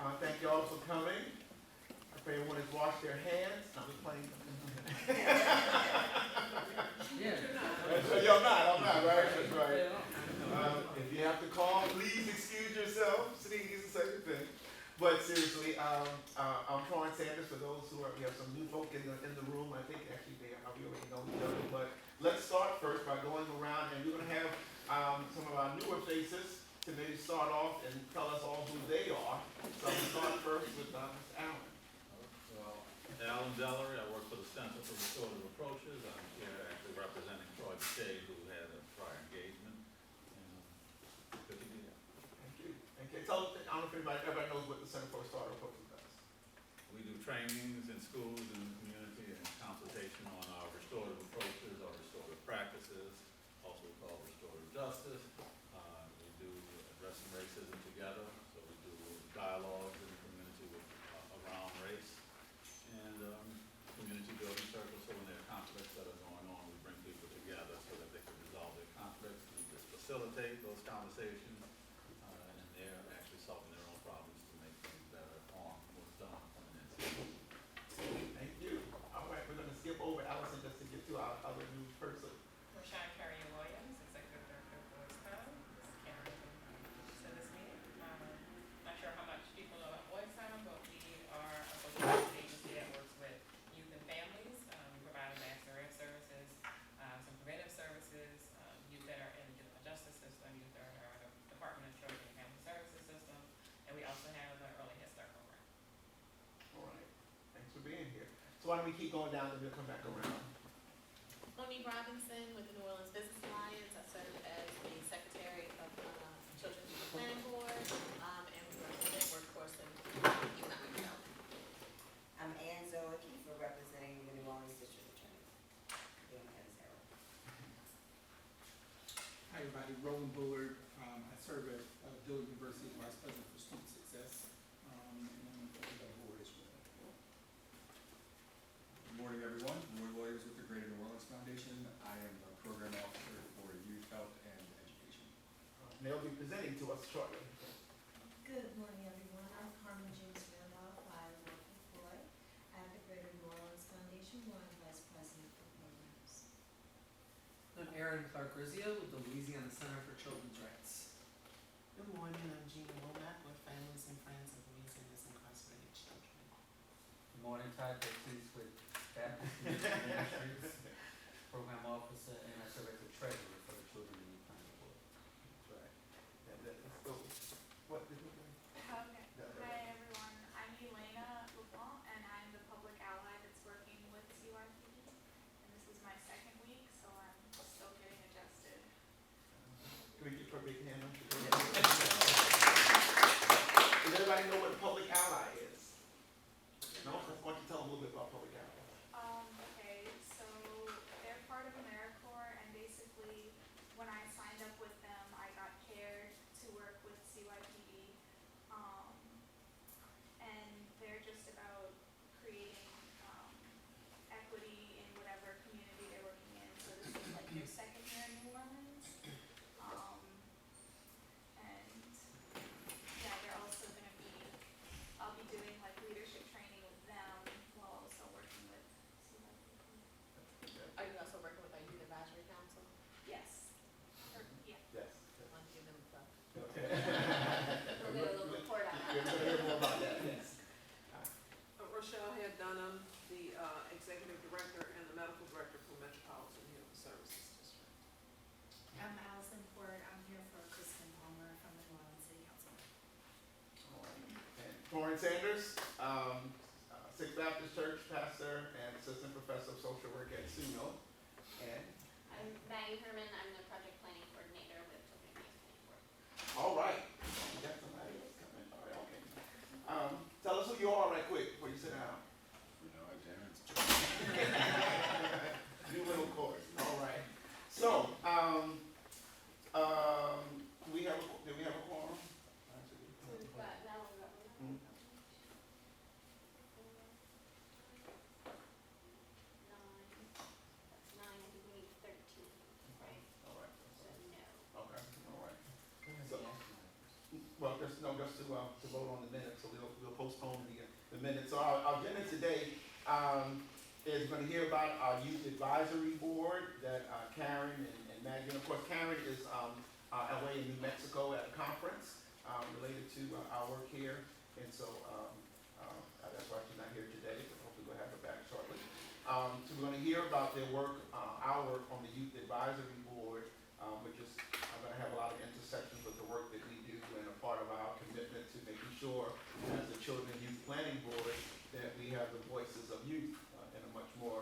Thank you all for coming. If everyone has washed their hands, I'm just playing. Y'all not, I'm not, right? That's right. If you have to call, please excuse yourself. Sneeze and such a thing. But seriously, I'm Troy Sanders. For those who are, we have some new folk in the room. I think actually we already know each other. But let's start first by going around, and we're going to have some of our newer faces to maybe start off and tell us all who they are. So I'm going to start first with Mr. Allen. Well, Alan Dellery, I work for the Center for Restorative Approaches. I'm here actually representing Troy Shea, who had a prior engagement. And good to be here. Thank you. Okay, so I don't know if everybody knows what the Center for Restorative Approaches does. We do trainings in schools and the community and consultation on our restorative approaches, our restorative practices, also called restorative justice. We do addressing racism together, so we do dialogues in the community around race, and community building circles, so when there are conflicts that are going on, we bring people together so that they can resolve their conflicts. We just facilitate those conversations, and they're actually solving their own problems to make things better on what's done coming in. Thank you. All right, we're going to skip over Allison just to get to our other new person. Rashawn Carrier Williams, Executive Director of Boys Town. This is Karen to this meeting. Not sure how much people know about Boys Town, but we are a social justice agency that works with youth and families. We provide mass arrest services, some preventive services, youth that are in the juvenile justice system, youth that are in the Department of Children and Family Services system, and we also have an early Head Start program. All right. Thanks for being here. So why don't we keep going down and we'll come back around. Monique Robinson with the New Orleans Business Alliance. I serve as the Secretary of Children's Youth Planning Board, and we represent workforce and economic development. I'm Ann Zoe for representing the New Orleans District Attorney. Hi everybody, Roland Bullard. I serve at Dillard University as Vice President for Student Success, and I'm on the board as well. Good morning, everyone. Roy Williams with the Greater New Orleans Foundation. I am the Program Officer for Youth Health and Education. And they'll be presenting to us shortly. Good morning, everyone. I'm Carmen James Randolph. I work with Roy at the Greater New Orleans Foundation, where I'm Vice President for Programs. I'm Aaron Clark Rizio with the Louisiana Center for Children's Rights. Good morning, I'm Gina Womack with Families and Friends of Louisiana's Incarcerated Children. Good morning, Todd Baptiste with Baptist Ministries, Program Officer, and I serve as the Treasurer for the Children and Youth Planning Board. That's right. Let's go. What did we do? Okay. Hi everyone, I'm Elena LeBlanc and I'm the public ally that's working with CYPB. And this is my second week, so I'm still getting adjusted. Can we get a big hand up? Does everybody know what a public ally is? No? Why don't you tell them a little bit about public ally? Okay, so they're part of AmeriCorps, and basically when I signed up with them, I got paired to work with CYPB. And they're just about creating equity in whatever community they're working in. So this is like their second year in New Orleans. And yeah, they're also going to be, I'll be doing like leadership training with them while also working with CYPB. Are you also working with our Youth Advisory Council? Yes. Yeah. Yes. I want to give them a plug. Okay. We'll get a little report out. We're going to hear more about that. Yes. Rochelle Head Dunham, the Executive Director and the Medical Director for Metropolitan Human Services District. I'm Allison Ford. I'm here for Kristen Palmer from the New Orleans City Council. All right. And Torrin Sanders, Sixth Baptist Church pastor and assistant professor of social work at SUNO. And I'm Maggie Herman. I'm the Project Planning Coordinator with Children and Youth Planning Board. all right. We got somebody else coming. All right, okay. Tell us who you are right quick before you sit down. New little course. All right. So, do we have a quorum? We've got now we've got Mm. 9, 9, I think we need 13, right? All right. so our agenda today, is gonna hear about our youth advisory board that, Karen and Maggie, and of course Karen is, away in New Mexico at a conference, related to, our work here. And so, that's why she's not here today, but hopefully we'll have her back shortly. So we're gonna hear about their work, our work on the youth advisory board, which is, gonna have a lot of intersections with the work that we do and a part of our commitment to making sure, as the Children and Youth Planning Board, that we have the voices of youth, in a much more,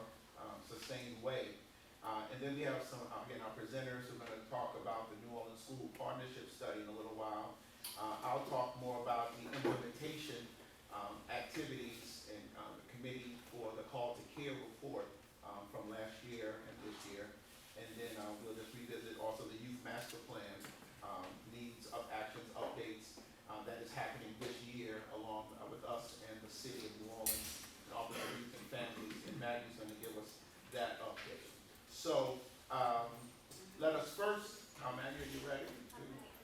sustained way. And then we have some, again, our presenters who are gonna talk about the New Orleans School Partnership Study in a little while. I'll talk more about the implementation, activities and, the committee for the Call to Care report, from last year and this year. And then, we'll just revisit also the Youth Master Plan, needs of actions, updates, that is happening this year along, with us and the city of New Orleans, and Office of Youth and Families, and Maggie's gonna give us that update. So, let us first, Maggie, are you ready?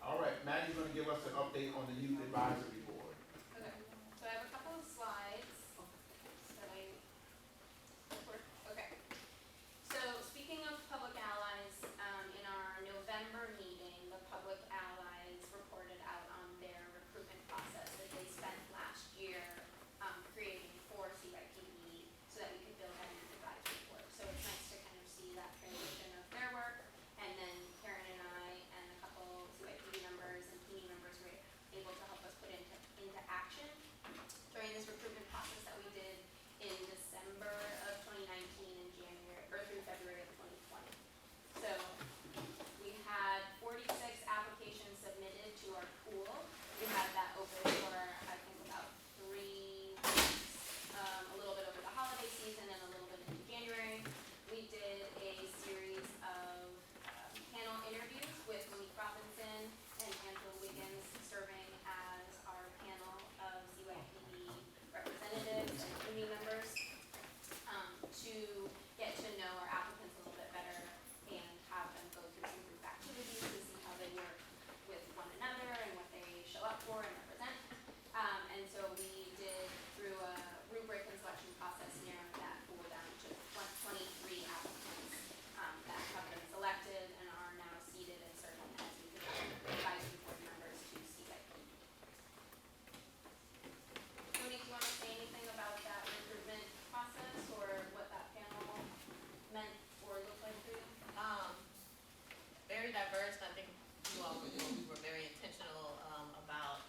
All right, Maggie's gonna give us an update on the Youth Advisory Board. Okay, so I have a couple of slides that okay. So speaking of public allies, in our November meeting, the public allies reported out on their recruitment process that they spent last year, creating for CYPB so that we could build our youth advisory board. So it's nice to kind of see that transition of their work, and then Karen and I and a couple CYPB members and team members were able to help us put into action during this recruitment process that we did in December of 2019 and January, or through February of 2020. So we had 46 applications submitted to our pool. We had that open for, I think, about 3 weeks, a little bit over the holiday season and a little bit into January. We did a series of panel interviews with Monique Robinson and Angela Wiggins serving as our panel of CYPB representatives and community members, to get to know our applicants a little bit better and have them go through some group activities to see how they work with one another and what they show up for and represent. And so we did, through a rubric and selection process, narrow that pool down to 23 applicants that have been selected and are now seated and serving as advisory board members to CYPB. Monique, do you want to say anything about that recruitment process or what that panel meant or looked like for you? Very diverse. I think you all were, we were very intentional about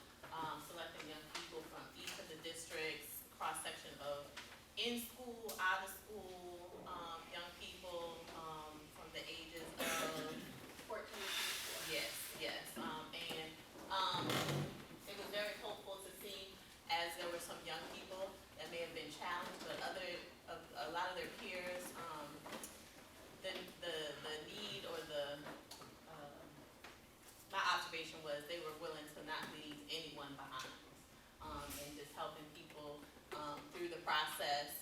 selecting young people from each of the districts, cross-section of in-school, out-of-school, young people from the ages of 14 to 24. yes, and it was very hopeful to see, as there were some young people that may have been challenged, but a lot of their peers, the need or my observation was they were willing to not leave anyone behind, and just helping people through the process,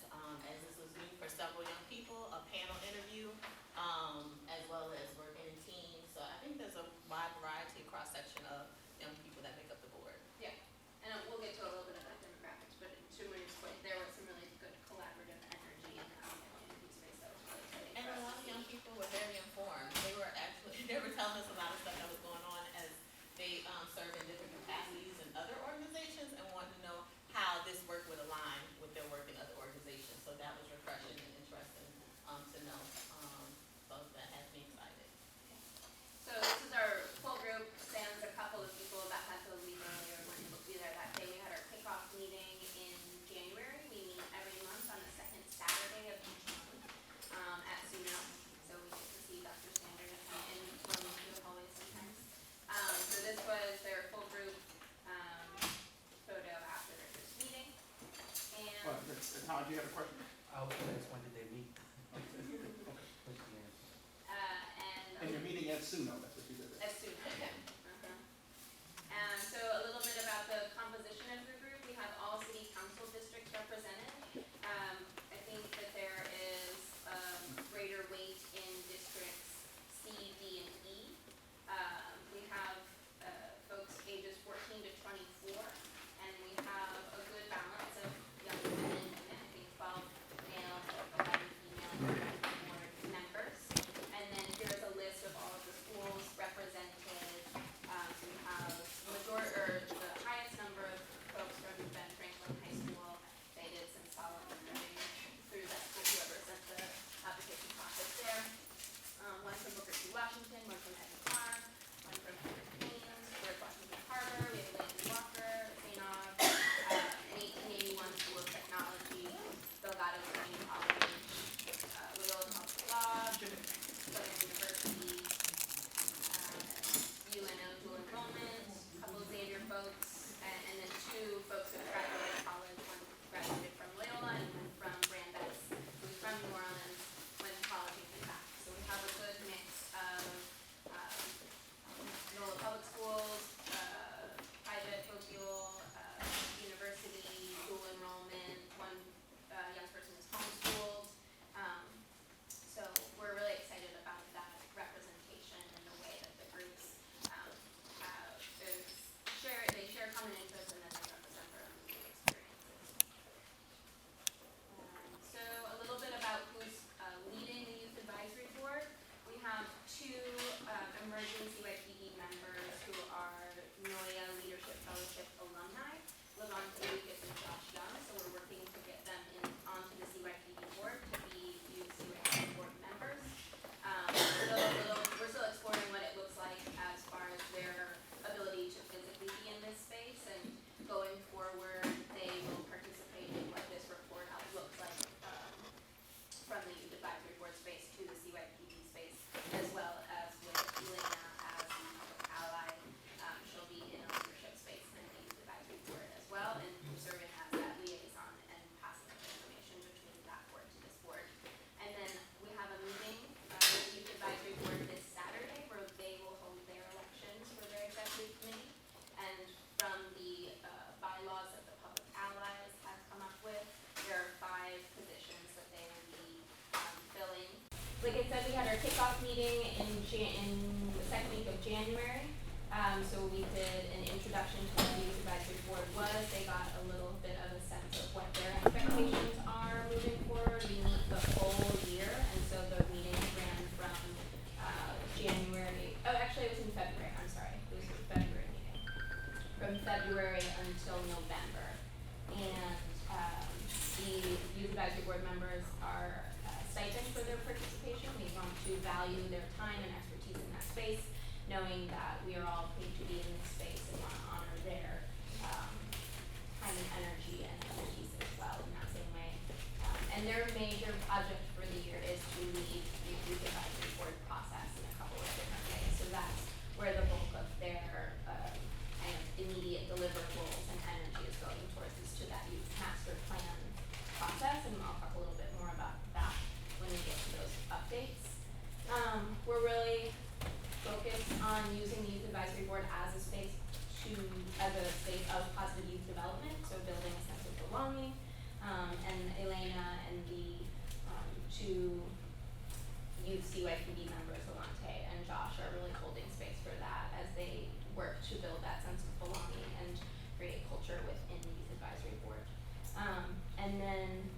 as this was new for several young people, a panel interview, as well as working in teams. So I think there's a wide variety, cross-section of young people that make up the board. Yeah, and we'll get to a little bit of that demographics, but to Maria's point, there was some really good collaborative energy in the interview space that was really exciting. And a lot of young people were very informed. They were telling us a lot of stuff that was going on as they serve in different capacities in other organizations and wanted to know how this work would align with their work in other organizations. So that was refreshing and interesting to know. So that has me excited. So this is our full group, sans a couple of people that had to leave earlier, weren't able to be there that day. We had our kickoff meeting in January. We meet every month on the second Saturday of each month at SUNO. So we get to see Dr. Sanders and run through the hallways sometimes. So this was their full group photo after their first meeting. And Tom, do you have a question? I was gonna ask, when did they meet? What's the answer? And you're meeting at SUNO, that's what you did. As soon as so a little bit about the composition of the group. We have all city council districts represented. I think that there is greater weight in districts C, D, and E. We have folks ages 14 to 24, and we have a good balance of young people like I said, we had our kickoff meeting in the second week of January. So we did an introduction to what the Youth Advisory Board was. They got a little bit of a sense of what their expectations are moving forward. We meet the whole year, and so the meetings ran from January, oh, actually it was in February, I'm sorry. It was a February meeting. From February until November. And the Youth Advisory Board members are stipend for their participation. We want to value their time and expertise in that space, knowing that we are all paid to be in this space and want to honor their time and energy and expertise as well in that same way. And their major project for the year is to lead the Youth Advisory Board process in a couple of different ways. So that's where the bulk of their kind of immediate deliverables and energy is going towards, is to that youth master plan process, and I'll talk a little bit more about that when we get to those updates. We're really focused on using the Youth Advisory Board as a space of positive youth development, so building a sense of belonging. And Elena and the two youth CYPB members, Levante and Josh, are really holding space for that as they work to build that sense of belonging and create culture within the Youth Advisory Board. And then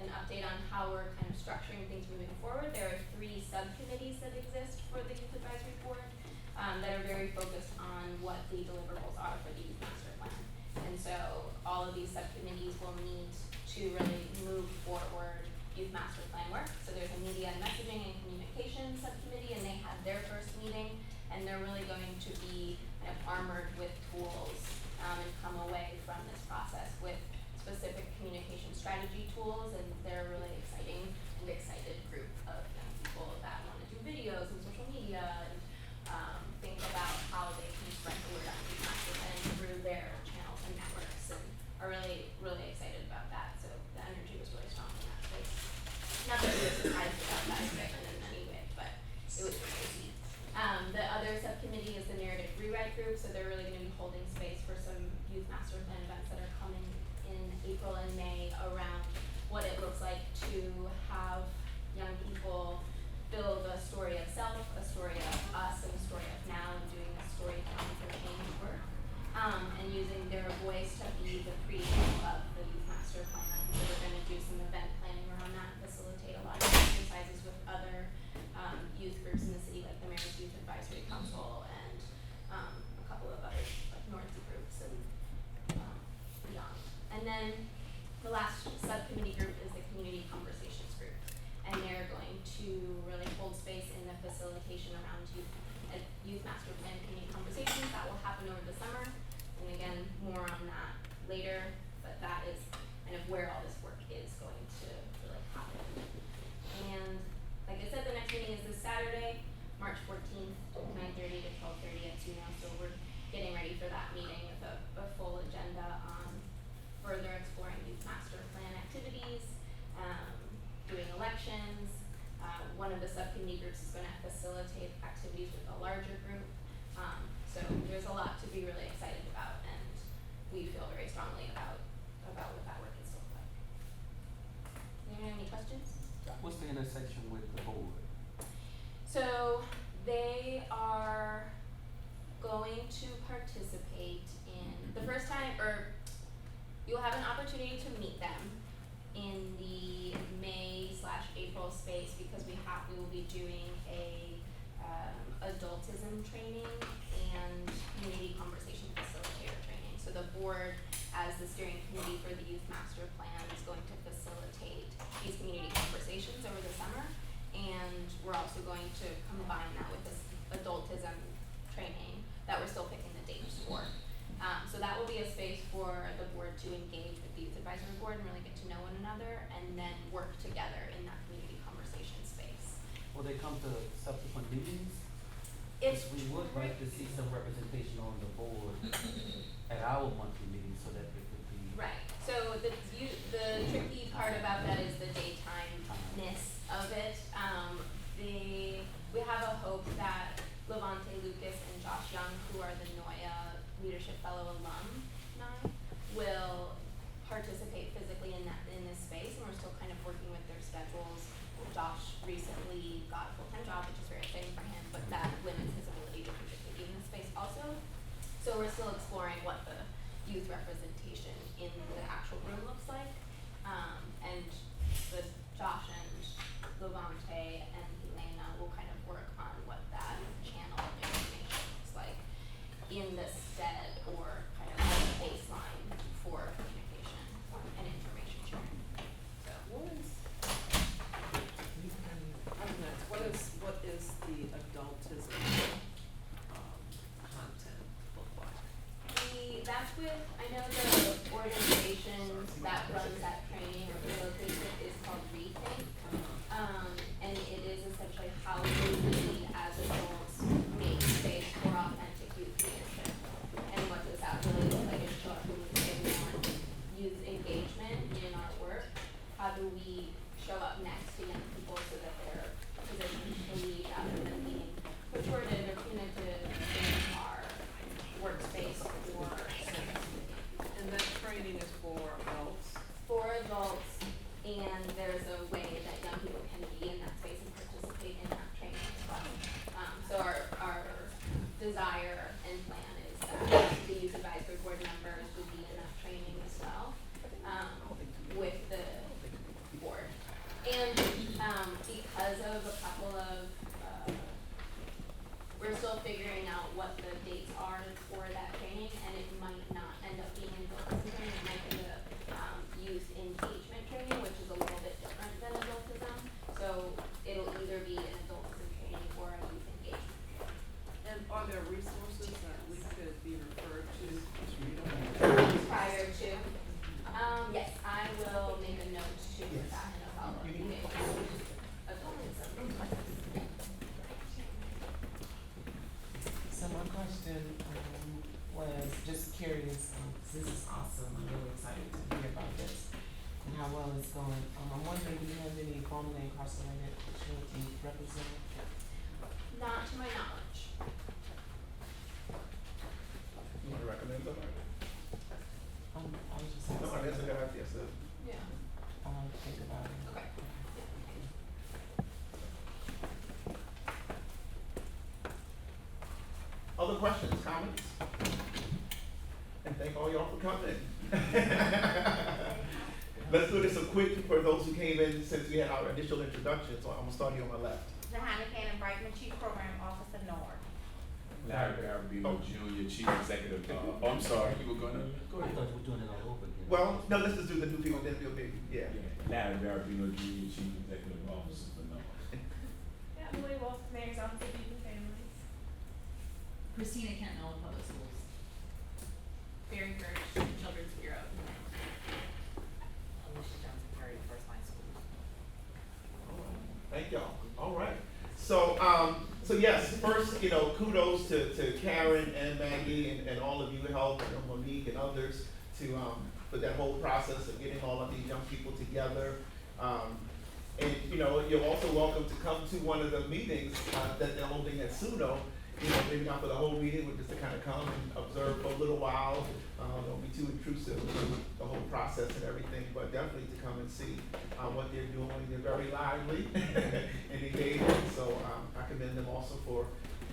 an update on how we're kind of structuring things moving forward. There are 3 subcommittees that exist for the Youth Advisory Board that are very focused on what the deliverables are for the Youth Master Plan. And so all of these subcommittees will meet to really move forward Youth Master Plan work. So there's a media and messaging and communications subcommittee, and they had their first meeting, and they're really going to be kind of armored with tools and come away from this process with specific communication strategy tools, and they're a really exciting and excited group of young people that want to do videos and social media and think about how they can spread the word on Youth Master Plan through their channels and networks, and are really, really excited about that. So the energy was really strong in that space. Not that we were surprised about that segment in any way, but it was really easy. The other subcommittee is the narrative rewrite group, so they're really going to be holding space for some Youth Master Plan events that are coming in April and May around what it looks like to have young people build a story of self, a story of us, and a story of now, and doing a storytelling for change work, and using their voice to be the creator of the Youth Master Plan. So we're going to do some event planning around that, facilitate a lot of exercises with other youth groups in the city, like the Mayor's Youth Advisory Council and a couple of others, like Northy groups and beyond. And then the last subcommittee group is the Community Conversations group, and they're going to really hold space in the facilitation around youth master plan community conversations that will happen over the summer. And again, more on that later, but that is kind of where all this work is going to really happen. And like I said, the next meeting is this Saturday, March 14th, 9:30 to 12:30 at Suno. So we're getting ready for that meeting with a full agenda on further exploring youth master plan activities, doing elections. One of the subcommittee groups is going to facilitate activities with a larger group. So there's a lot to be really excited about, and we feel very strongly about what that work is to look like. Anyone have any questions? What's the intersection with the board? So they are going to participate in the first time, or you'll have an opportunity to meet them in the May/April space, because we will be doing a adultism training and community conversation facilitator training. So the board, as the steering committee for the Youth Master Plan, is going to facilitate these community conversations over the summer, and we're also going to combine that with this adultism training that we're still picking the dates for. So that will be a space for the board to engage with the Youth Advisory Board and really get to know one another, and then work together in that community conversation space. Will they come to subsequent meetings? If We would like to see some representation on the board at our monthly meetings so that it could be. Right. So the tricky part about that is the daytime-ness of it. We have a hope that Levante Lucas and Josh Young, who are the Noya Leadership Fellow alumni, will participate physically in this space, and we're still kind of working with their schedules Josh recently got a full-time job, which is very exciting for him, but that limits his ability to participate in the space also. So we're still exploring what the youth representation in the actual room looks like. And the Josh and Levante and Elena will kind of work on what that channel of information looks like in the stead or kind of as a baseline for communication and information sharing. So What is the adultism content look like? That's with, I know the organization that runs that training or facilitates it is called Rethink. And it is essentially how do we as adults make space for authentic youth leadership. And what does that really look like in short? When we say we want youth engagement in our work, how do we show up next to young people so that they're positioned to lead rather than being pejorative or punitive in our workspace or service. And that training is for adults? For adults, and there's a way that young people can be in that space and participate in that training as well. So our desire and plan is that the youth advisory board members would be in that training as well, with the board. And because of a couple of, we're still figuring out what the dates are for that training, and it might not end up being an adultism training, it might be the youth engagement training, which is a little bit different than adultism. So it'll either be an adultism training or a youth engagement training. And are there resources that we could be referred to? Prior to, yes, I will make a note to put that in a follow-up meeting. Adultism. So my question was just curious, 'cause this is awesome, I'm really excited to hear about this and how well it's going. I'm wondering, do you have any formerly incarcerated children you represent? Not to my knowledge. You wanna recommend somebody? I was just No, asking. that's a good idea, so. Yeah. I'll think about it. Okay. Other questions, comments? And thank all y'all for coming. Let's do this quick for those who came in since we had our initial introduction, so I'm gonna start here on my left. Johanna Cannon, Brightman, Chief Program Officer, Nord. Larry Barabino Jr., Chief Executive, I'm sorry, you were gonna, go I ahead. thought you were doing it all over again. Well, no, let's just do the new people, then we'll be, yeah. Larry Barabino Jr., Chief Executive Officer for NOAA. Yeah, Emily Wolf, Mayor's Office of Youth and Families. Christina Kent, Nolan Public Schools. Barry Birch, Children's Bureau. Alicia Johnson, Perry, First Line Schools. Thank y'all. All right. So, so yes, first, kudos to Karen and Maggie and all of you help, Monique and others to, for that whole process of getting all of these young people together. And, you're also welcome to come to one of the meetings, that they're holding at SUNO. Maybe not for the whole meeting, but just to kind of come and observe for a little while. Don't be too intrusive with the whole process and everything, but definitely to come and see what they're doing. They're very lively and engaging, so I commend them also for,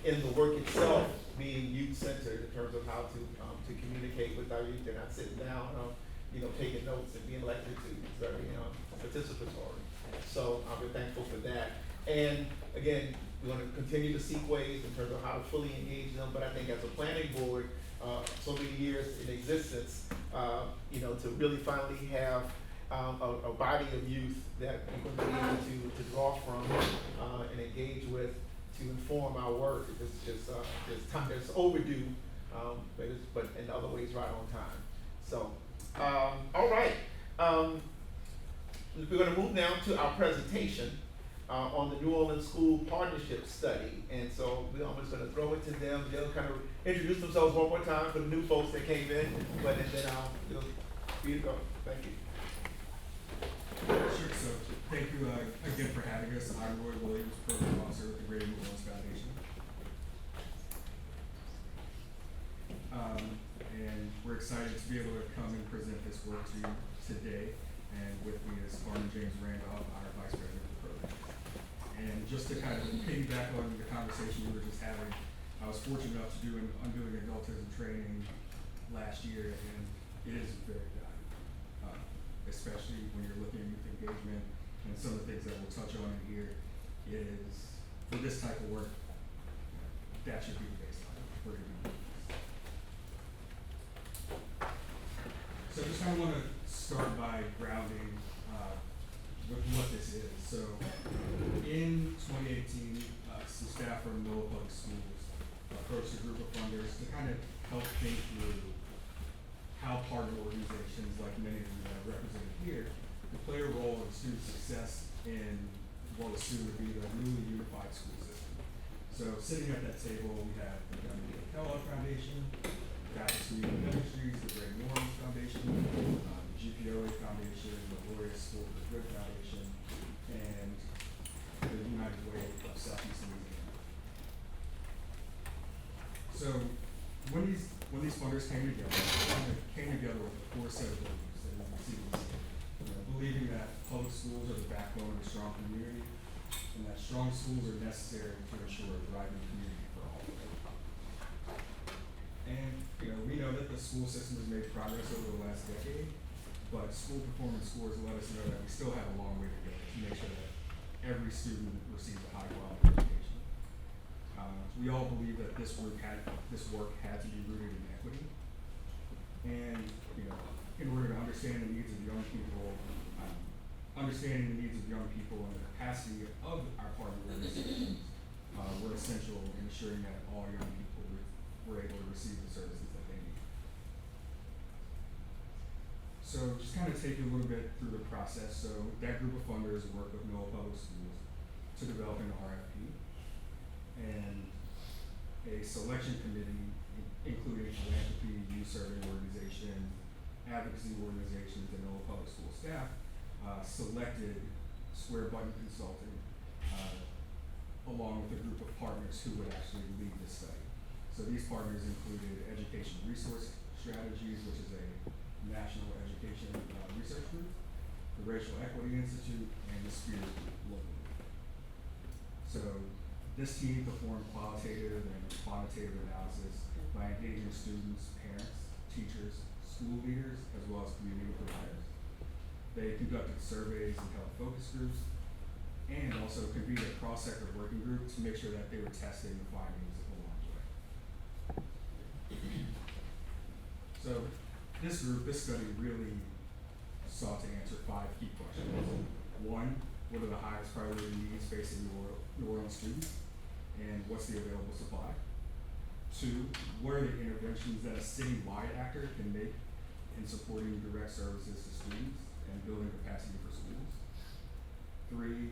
in the work itself, being youth-centered in terms of how to communicate with our youth. They're not sitting down, taking notes and being lectured to. It's very participatory. So we're thankful for that. And again, we want to continue to seek ways in terms of how to fully engage them, but I think as a planning board, so many years in existence, to really finally have a body of youth that we're going to be able to draw from and engage with to inform our work. It's overdue, but in other ways right on time. So, all right. We're going to move now to our presentation on the New Orleans School Partnership Study. And so I'm just going to throw it to them. They'll kind of introduce themselves one more time for the new folks that came in, but then they'll be to go. Thank you. Sure, so thank you again for having us. I'm Roy Williams, Program Officer with the Greater New Orleans Foundation. And we're excited to be able to come and present this work to you today. And with me is Farmer James Randolph, our Vice President of the program. And just to kind of piggyback on the conversation we were just having, I was fortunate enough to do undoing adultism training last year, and it is very valuable, especially when you're looking at youth engagement and some of the things that we'll touch on in here. It is, for this type of work, that should be the baseline. We're gonna be so I just kind of want to start by grounding with what this is. So in 2018, some staff from Noah Public Schools approached a group of funders to kind of help think through how partner organizations, like many of you that are represented here, can play a role in student success in what was soon to be the newly unified school system. So sitting at that table, we have the W. Kellogg Foundation, Baptist Community Ministries, the Greater New Orleans Foundation, the GPOA Foundation, the Laureate School for the Good Foundation, and the United Way of Southeast Louisiana. So when these funders came together, they came together with a core set of beliefs that we see believing that public schools are the backbone of a strong community, and that strong schools are necessary to ensure a thriving community for all. And we know that the school system has made progress over the last decade, but school performance scores let us know that we still have a long way to go to make sure that every student receives a high quality education. We all believe that this work had to be rooted in equity, and in order to understand the needs of young people, understanding the needs of young people and the capacity of our partner organizations were essential in ensuring that all young people were able to receive the services that they need. So just kind of take you a little bit through the process. So that group of funders worked with Noah Public Schools to develop an RFP, and a selection committee, including philanthropy, youth serving organizations, advocacy organizations, and Noah Public School staff, selected Square Button Consulting along with a group of partners who would actually lead this study. So these partners included Education Resource Strategies, which is a national education research group, the Racial Equity Institute, and the Spirit Group locally. So this team performed qualitative and quantitative analysis by engaging students, parents, teachers, school leaders, as well as community providers. They conducted surveys and held focus groups, and also convened a cross-sector working group to make sure that they were testing the findings along the way. So this study really sought to answer 5 key questions. 1, what are the highest priority needs facing New Orleans students, and what's the available supply? 2, what are the interventions that a citywide actor can make in supporting direct services to students and building capacity for schools? 3,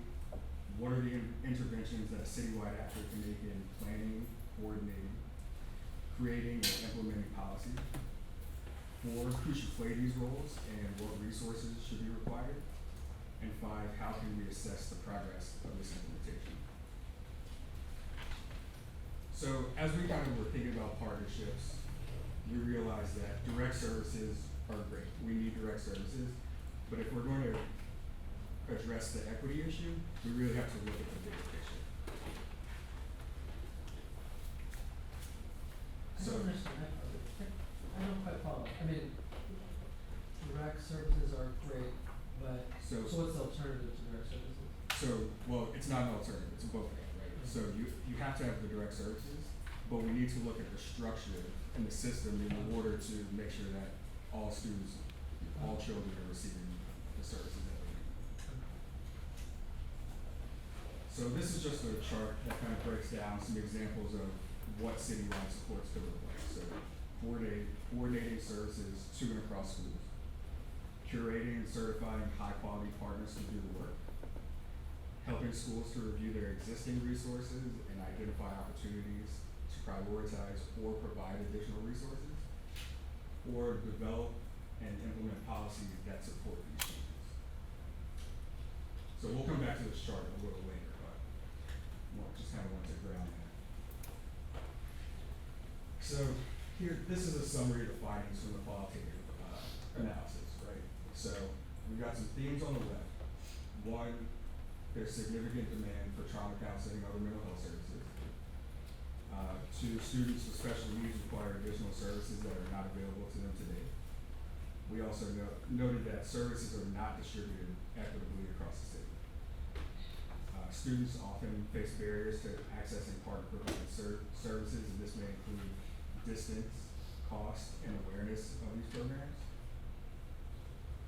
what are the interventions that a citywide actor can make in planning, coordinating, creating, and implementing policy? 4, who should play these roles and what resources should be required? And 5, how can we assess the progress of this implementation? So as we kind of were thinking about partnerships, we realized that direct services are great. We need direct services, but if we're going to address the equity issue, we really have to look at the bigger picture. So, I don't quite follow. I mean, direct services are great, but so what's the alternative to direct services? Well, it's not an alternative, it's both, right? So you have to have the direct services, but we need to look at the structure and the system in order to make sure that all students, all children are receiving the services that they need. So this is just a chart that kind of breaks down some examples of what citywide supports could look like. So coordinating services to and across schools, curating and certifying high quality partners to do the work, helping schools to review their existing resources and identify opportunities to prioritize or provide additional resources, or develop and implement policies that support these changes. So we'll come back to this chart a little later, but just kind of want to ground that. So here, this is a summary of the findings from the qualitative analysis, right? So we've got some themes on the left. 1, there's significant demand for trauma counseling and other mental health services. Two, students with special needs require additional services that are not available to them today. We also noted that services are not distributed equitably across the city. Students often face barriers to accessing partner-provided services, and this may include distance, cost, and awareness of these programs.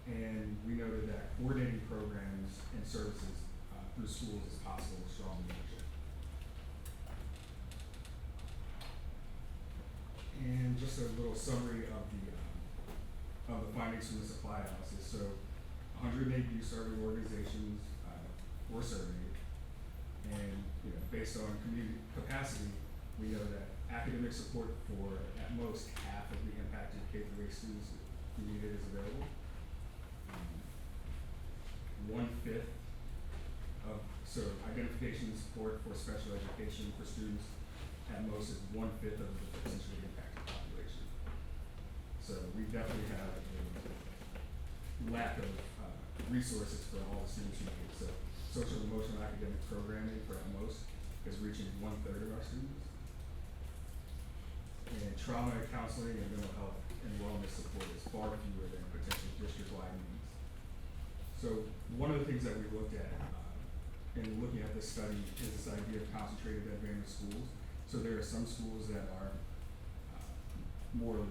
And we noted that coordinating programs and services through schools is possible with strong leadership. And just a little summary of the findings from the supply analysis. So 108 youth serving organizations were surveyed, and based on community capacity, we know that academic support for at most half of the impacted K-8 students who need it is available. 1/5 of identification and support for special education for students at most is 1/5 of the potentially impacted population. So we definitely have a lack of resources for all the students who need it. So social emotional academic programming for at most is reaching 1/3 of our students. And trauma counseling and mental health and wellness support is far fewer than potential district-wide needs. So one of the things that we looked at in looking at this study is this idea of concentrated advantage schools. So there are some schools that are more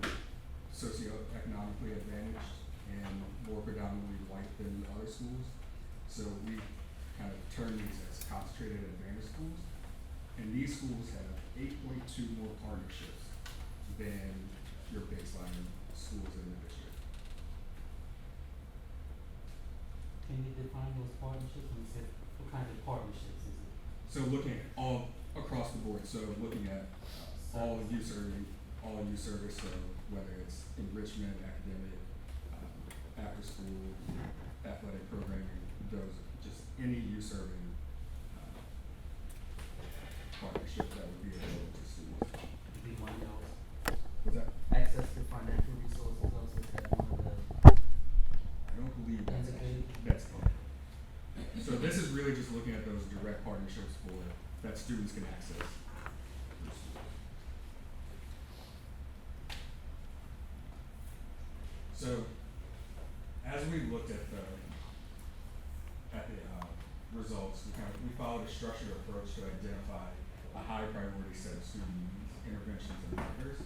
socioeconomically advantaged and more predominantly white than other schools. So we kind of term these as concentrated advantage schools. And these schools have 8.2 more partnerships than your baseline schools in the district. Can you define those partnerships? When you said, what kind of partnerships is it? So looking at all across the board, so looking at all youth service, so whether it's enrichment, academic, after school, athletic programming, those, just any youth serving partnership that would be available to students. Be one of those. What's that? Access to financial resources also, is that one of the I don't believe that's indicated? that's so this is really just looking at those direct partnerships for that students can access. So as we looked at the results, we followed a structured approach to identify a high priority set of student needs, interventions, and markers.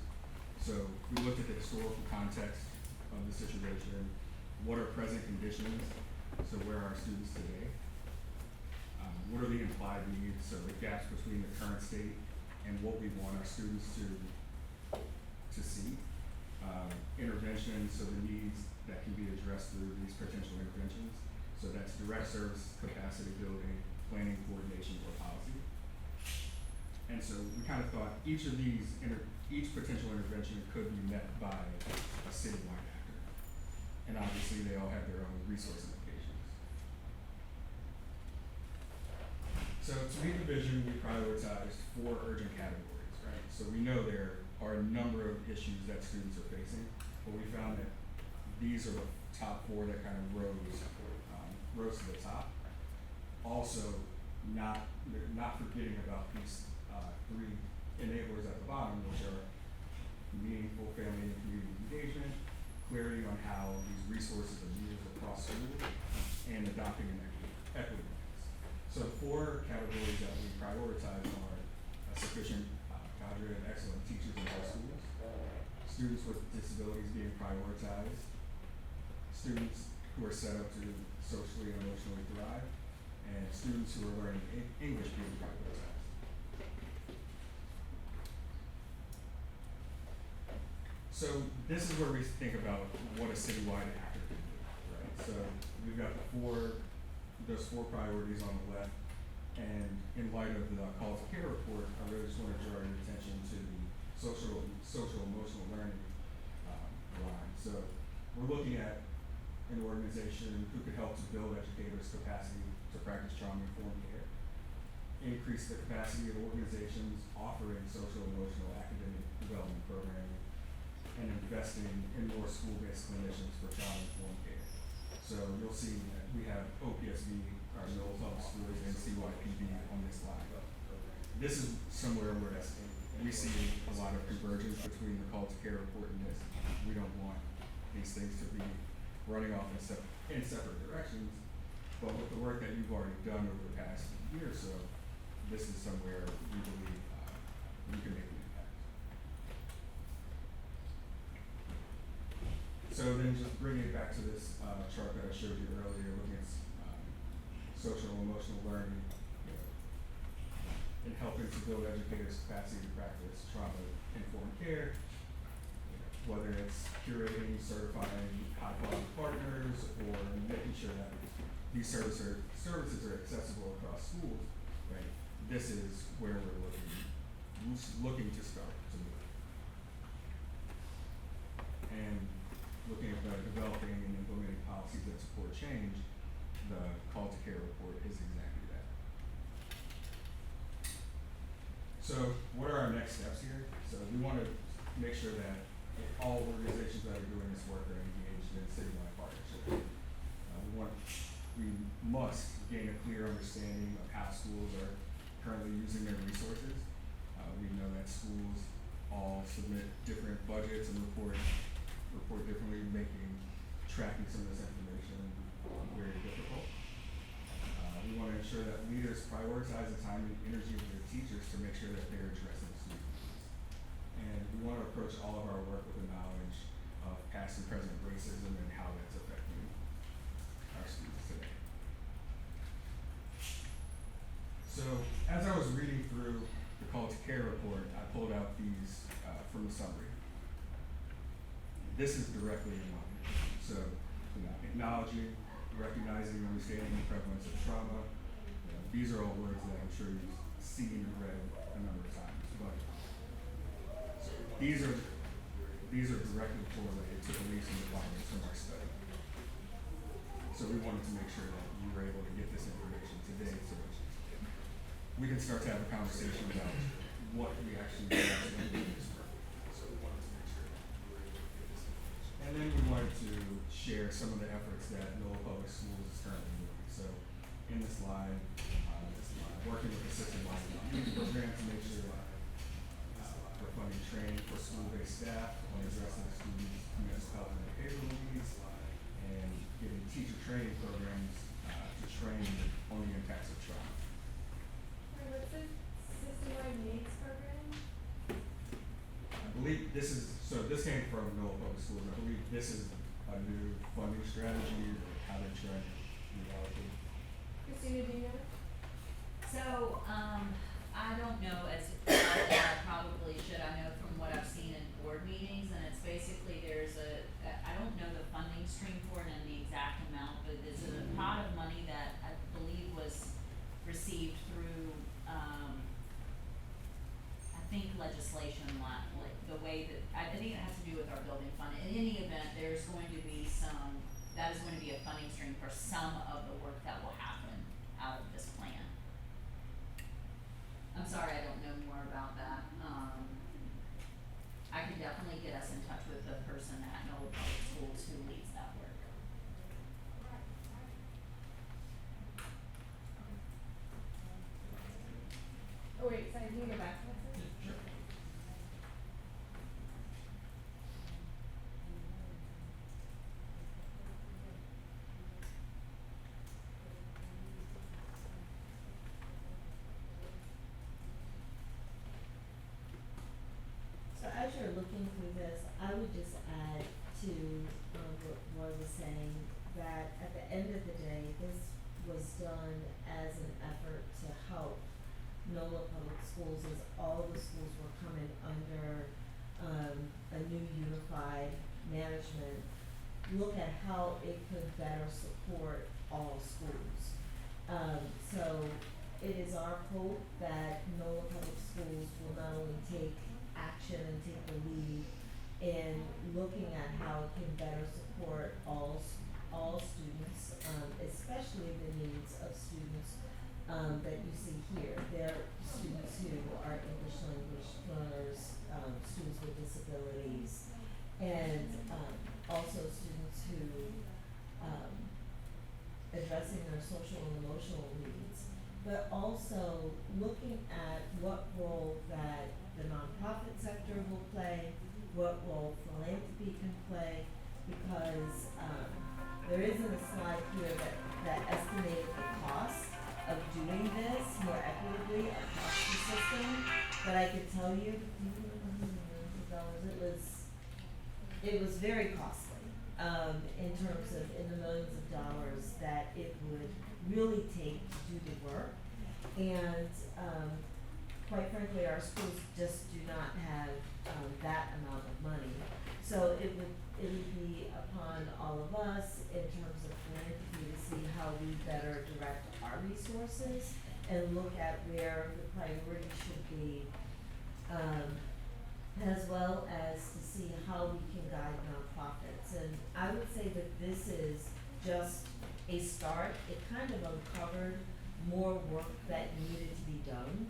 So we looked at the historical context of the situation. What are present conditions? So where are our students today? What are the implied needs? So the gaps between the current state and what we want our students to see. Interventions, so the needs that can be addressed through these potential interventions. So that's direct service, capacity building, planning, coordination, or policy. And so we kind of thought each of these, each potential intervention could be met by a citywide actor. And obviously they all have their own resource implications. So to meet the vision, we prioritized 4 urgent categories, right? So we know there are a number of issues that students are facing, but we found that these are the top 4 that kind of rose to the top. Also, not forgetting about these 3 enablers at the bottom, which are meaningful family and community engagement, clarity on how these resources are used across schools, and adopting an equity lens. So the 4 categories that we prioritize are sufficient cadre of excellent teachers in all schools, students with disabilities being prioritized, students who are set up to socially and emotionally thrive, and students who are learning English being prioritized. So this is where we think about what a citywide actor can do, right? So we've got those 4 priorities on the left, and in light of the Call to Care report, I really just want to draw your attention to the social emotional learning line. So we're looking at an organization who could help to build educators' capacity to practice trauma-informed care, increase the capacity of organizations offering social, emotional, academic development programming, and investing in more school-based clinicians for trauma-informed care. So you'll see that we have OPSB, our Middle Public Schools, and CYPB on this line. This is somewhere where we see a lot of convergence between the call to care report and this. We don't want these things to be running off in separate directions, but with the work that you've already done over the past year or so, this is somewhere we believe we can make an impact. So then just bringing it back to this chart that I showed you earlier, looking at social and emotional learning, and helping to build educators' capacity to practice trauma-informed care, whether it's curating, certifying high-quality partners, or making sure that these services are accessible across schools, right? This is where we're looking to start to move. And looking at developing and implementing policies that support change, the call to care report is exactly that. So what are our next steps here? So we want to make sure that all organizations that are doing this work are engaged in citywide partnership. We must gain a clear understanding of how schools are currently using their resources. We know that schools all submit different budgets and report differently, making tracking some of this information very difficult. We want to ensure that leaders prioritize the time and energy of their teachers to make sure that they're addressing student needs. And we want to approach all of our work with the knowledge of past and present racism and how that's affecting our students today. So as I was reading through the call to care report, I pulled out these from the summary. This is directly in line. So, acknowledging, recognizing, understanding the prevalence of trauma. These are all words that I'm sure you've seen and read a number of times. But so these are directly correlated to the recent findings from our study. So we wanted to make sure that you were able to get this information today so that we can start to have a conversation about what we actually do in this work. So we wanted to make sure that you were able to get this information. And then we wanted to share some of the efforts that Noel Public Schools is currently doing. So in this slide, working with the system-wide program to make sure that we're funding training for school-based staff on addressing students' mental health and behavioral needs, and giving teacher training programs to train on the impacts of trauma. What's the system-wide needs program? I believe this came from Noel Public Schools. I believe this is a new funding strategy, how they're trying to reallocate. Christina, do you know? So, I don't know as well as I probably should. I know from what I've seen in board meetings, and it's basically I don't know the funding stream for it and the exact amount, but there's a pot of money that I believe was received through, I think legislation, like the way that, I think it has to do with our building fund. In any event, that is going to be a funding stream for some of the work that will happen out of this plan. I'm sorry, I don't know more about that. I can definitely get us in touch with the person at Noel Public Schools who leads that work. Oh wait, sorry, can you go back to that? Sure. So as you're looking through this, I would just add to what Roy was saying, that at the end of the day, this was done as an effort to help NOLA Public Schools, as all the schools were coming under a new unified management, look at how it could better support all schools. So it is our hope that NOLA Public Schools will not only take action and take the lead in looking at how it can better support all students, especially the needs of students that you see here. There are students who are English language learners, students with disabilities, and also students who addressing their social and emotional needs, but also looking at what role that the nonprofit sector will play, what role philanthropy can play, because there isn't a slide here that estimated the cost of doing this more equitably across the system, but I could tell you, it was very costly, in terms of, in the millions of dollars that it would really take to do the work. And, quite frankly, our schools just do not have, that amount of money. So it would be upon all of us in terms of philanthropy to see how we better direct our resources and look at where the priority should be, as well as to see how we can guide nonprofits. And I would say that this is just a start. It kind of uncovered more work that needed to be done.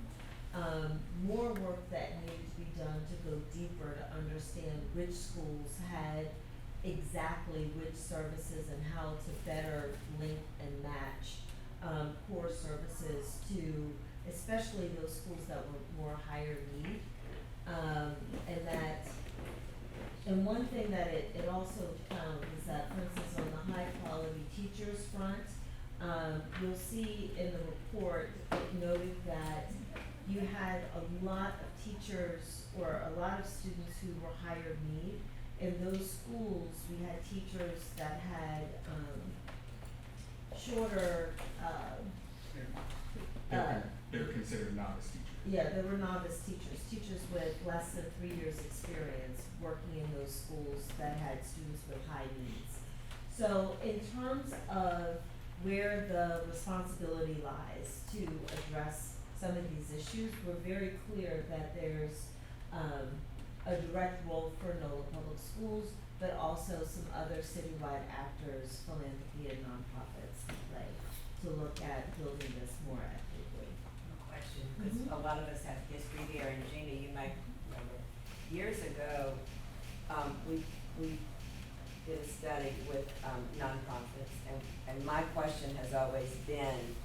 More work that needed to be done to go deeper to understand which schools had exactly which services and how to better link and match core services to especially those schools that were more higher need. And one thing that it also found was that, for instance, on the high quality teachers front, you'll see in the report, it noted that you had a lot of teachers or a lot of students who were higher need. In those schools, we had teachers that had shorter, They're considered novice teachers. yeah, they were novice teachers with less than 3 years' experience working in those schools that had students with high needs. So in terms of where the responsibility lies to address some of these issues, we're very clear that there's a direct role for NOLA Public Schools, but also some other citywide actors, philanthropy and nonprofits to play to look at building this more equitably. Question, because a lot of us have history here, and Gina, you might remember, years ago, we did a study with nonprofits, and my question has always been,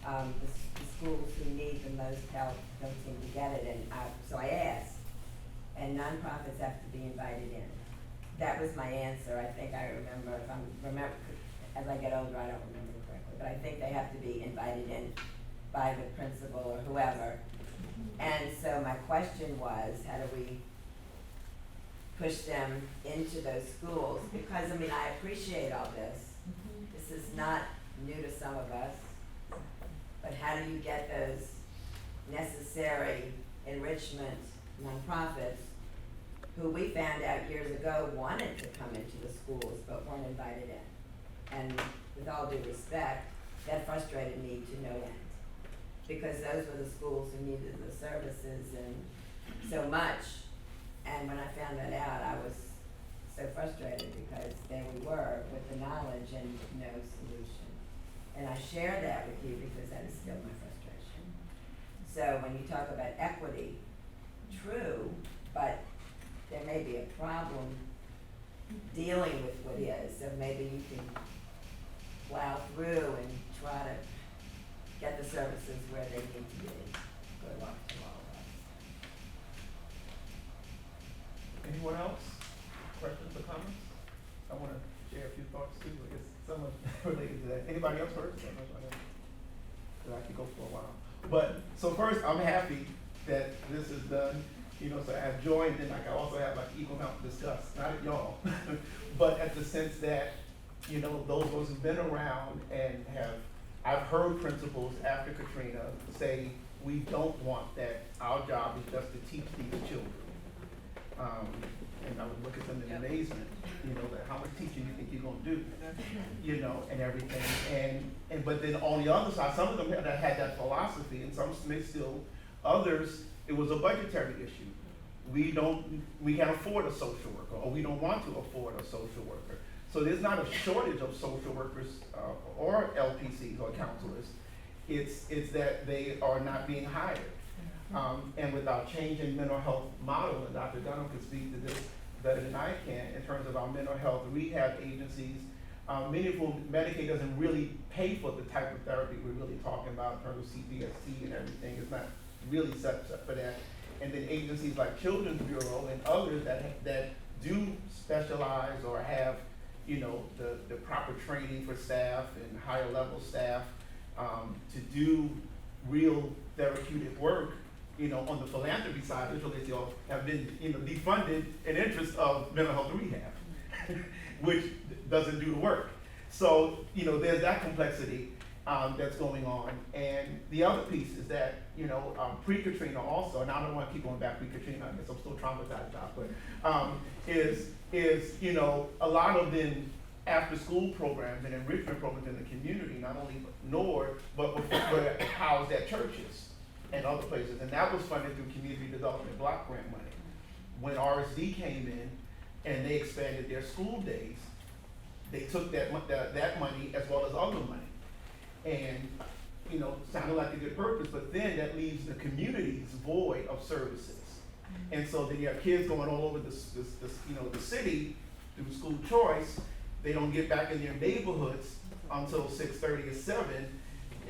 the schools who need the most help don't seem to get it, and so I asked, and nonprofits have to be invited in. That was my answer. I think I remember, as I get older, I don't remember correctly, but I think they have to be invited in by the principal or whoever. And so my question was, how do we push them into those schools? Because, I mean, I appreciate all this. This is not new to some of us. But how do you get those necessary enrichment nonprofits who we found out years ago wanted to come into the schools but weren't invited in? And with all due respect, that frustrated me to no end. Because those were the schools who needed the services and so much. And when I found that out, I was so frustrated because there we were with the knowledge and no solution. And I share that with you because that is still my frustration. So when you talk about equity, true, but there may be a problem dealing with what is, so maybe you can plow through and try to get the services where they need to be. Good luck to all of us. Anyone else? Questions or comments? I want to share a few thoughts too, I guess somewhat related to that. Anybody else first? I could go for a while. But, so first, I'm happy that this is done, so I've joined and I also have like equal amount to discuss, not at y'all, but at the sense that, those of us who've been around and I've heard principals after Katrina say, we don't want that, our job is just to teach these children. And I would look at them in amazement, that how much teaching you think you're gonna do, and everything. But then on the other side, some of them had that philosophy, and some may still, others, it was a budgetary issue. We can't afford a social worker, or we don't want to afford a social worker. So there's not a shortage of social workers or LPCs or counselors. It's that they are not being hired. And with our changing mental health model, and Dr. Dunham could speak to this better than I can, in terms of our mental health rehab agencies, many of whom Medicaid doesn't really pay for the type of therapy we're really talking about in terms of CPST and everything. It's not really set for that. And then agencies like Children's Bureau and others that do specialize or have, you know, the proper training for staff and higher level staff to do real therapeutic work, you know, on the philanthropy side, which have been, you know, defunded in interest of mental health rehab, which doesn't do the work. So, you know, there's that complexity that's going on. And the other piece is that, you know, pre-Katrina also, and I don't want to keep going back pre-Katrina, I guess I'm still traumatized about, but is, you know, a lot of the after-school programs and enrichment programs in the community, not only NORD, but were housed at churches and other places. And that was funded through community development block grant money. When RSD came in and they expanded their school days, they took that money as well as other money. And, you know, sounded like a good purpose, but then that leaves the communities void of services. And so then you have kids going all over the city through school choice. They don't get back in their neighborhoods until 6:30 or 7.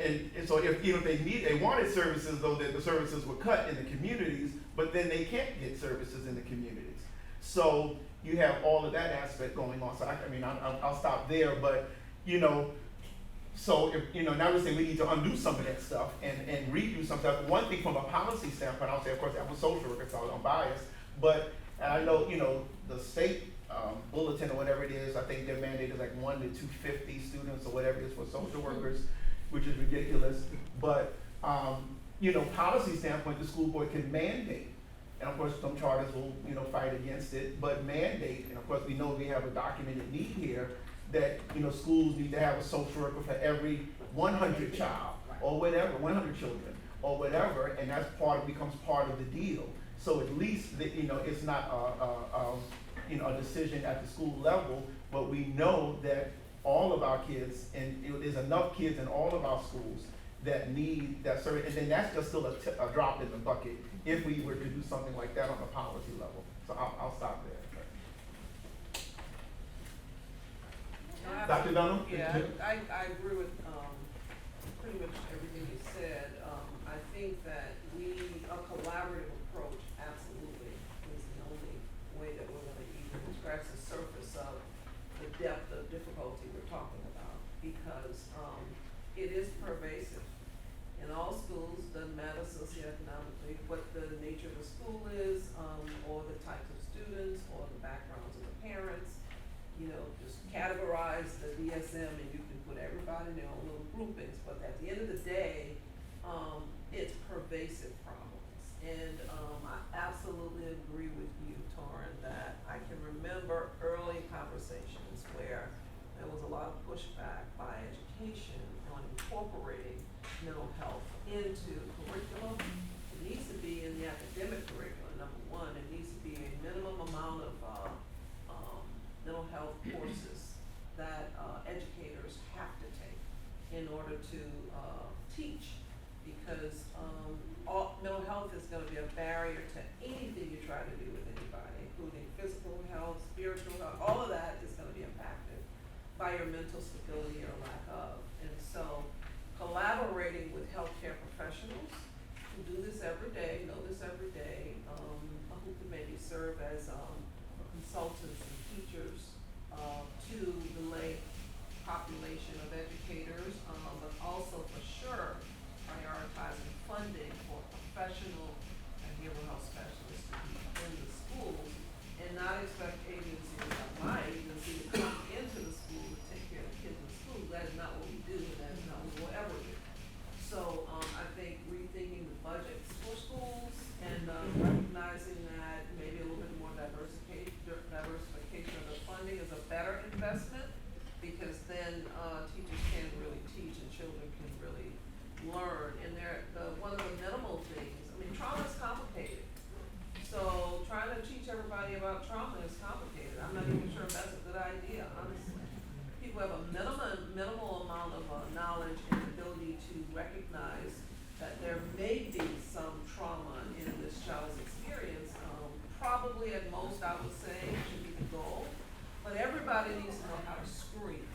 And so even if they wanted services, though, that the services were cut in the communities, but then they can't get services in the communities. So you have all of that aspect going on. So I'll stop there, but, you know, so if, you know, now we're saying we need to undo some of that stuff and redo some stuff. One thing from a policy standpoint, I'll say, of course, I'm a social worker, so I'm biased, but I know, you know, the state bulletin or whatever it is, I think their mandate is like 1 to 250 students or whatever it is for social workers, which is ridiculous. But, you know, policy standpoint, the school board can mandate, and of course some charters will, you know, fight against it, but mandate, and of course we know we have a documented need here, that, you know, schools need to have a social worker for every 100 child, or whatever, 100 children, or whatever, and that's becomes part of the deal. So at least, you know, it's not you know, a decision at the school level, but we know that all of our kids, and there's enough kids in all of our schools that need that service, and then that's just still a drop in the bucket if we were to do something like that on a policy level. So I'll stop there. Dr. Dunham? Yeah, I agree with pretty much everything you said. I think that a collaborative approach absolutely is the only way that we're gonna even scratch the surface of the depth of difficulty we're talking about, because it is pervasive in all schools. Doesn't matter socioeconomically what the nature of the school is, or the types of students, or the backgrounds of the parents. You know, just categorize the DSM and you can put everybody in their own little groupings, but at the end of the day, it's pervasive problems. And I absolutely agree with you, Torrin, that I can remember early conversations where there was a lot of pushback by education on incorporating mental health into curriculum. It needs to be in the academic curriculum, number one. It needs to be a minimum amount of mental health courses that educators have to take in order to teach, because mental health is going to be a barrier to anything you try to do with anybody, including physical health, spiritual health. All of that is going to be impacted by your mental stability or lack of. And so collaborating with healthcare professionals who do this every day, know this every day, who can maybe serve as consultants and teachers to the lay population of educators, but also for sure prioritizing funding for professional behavioral health specialists to be in the schools, and not expect agencies like my agency to come into the school to take care of kids in the school. That is not what we do, and that is not what we'll ever do. So I think rethinking the budgets for schools and recognizing that maybe a little bit more diversification of the funding is a better investment, because then teachers can really teach and children can really learn. And one of the minimal things, I mean, trauma is complicated. So trying to teach everybody about trauma is complicated. I'm not even sure if that's a good idea, honestly. People have a minimal amount of knowledge and ability to recognize that there may be some trauma in this child's experience. Probably at most, I would say, should be the goal. But everybody needs to know how to screen.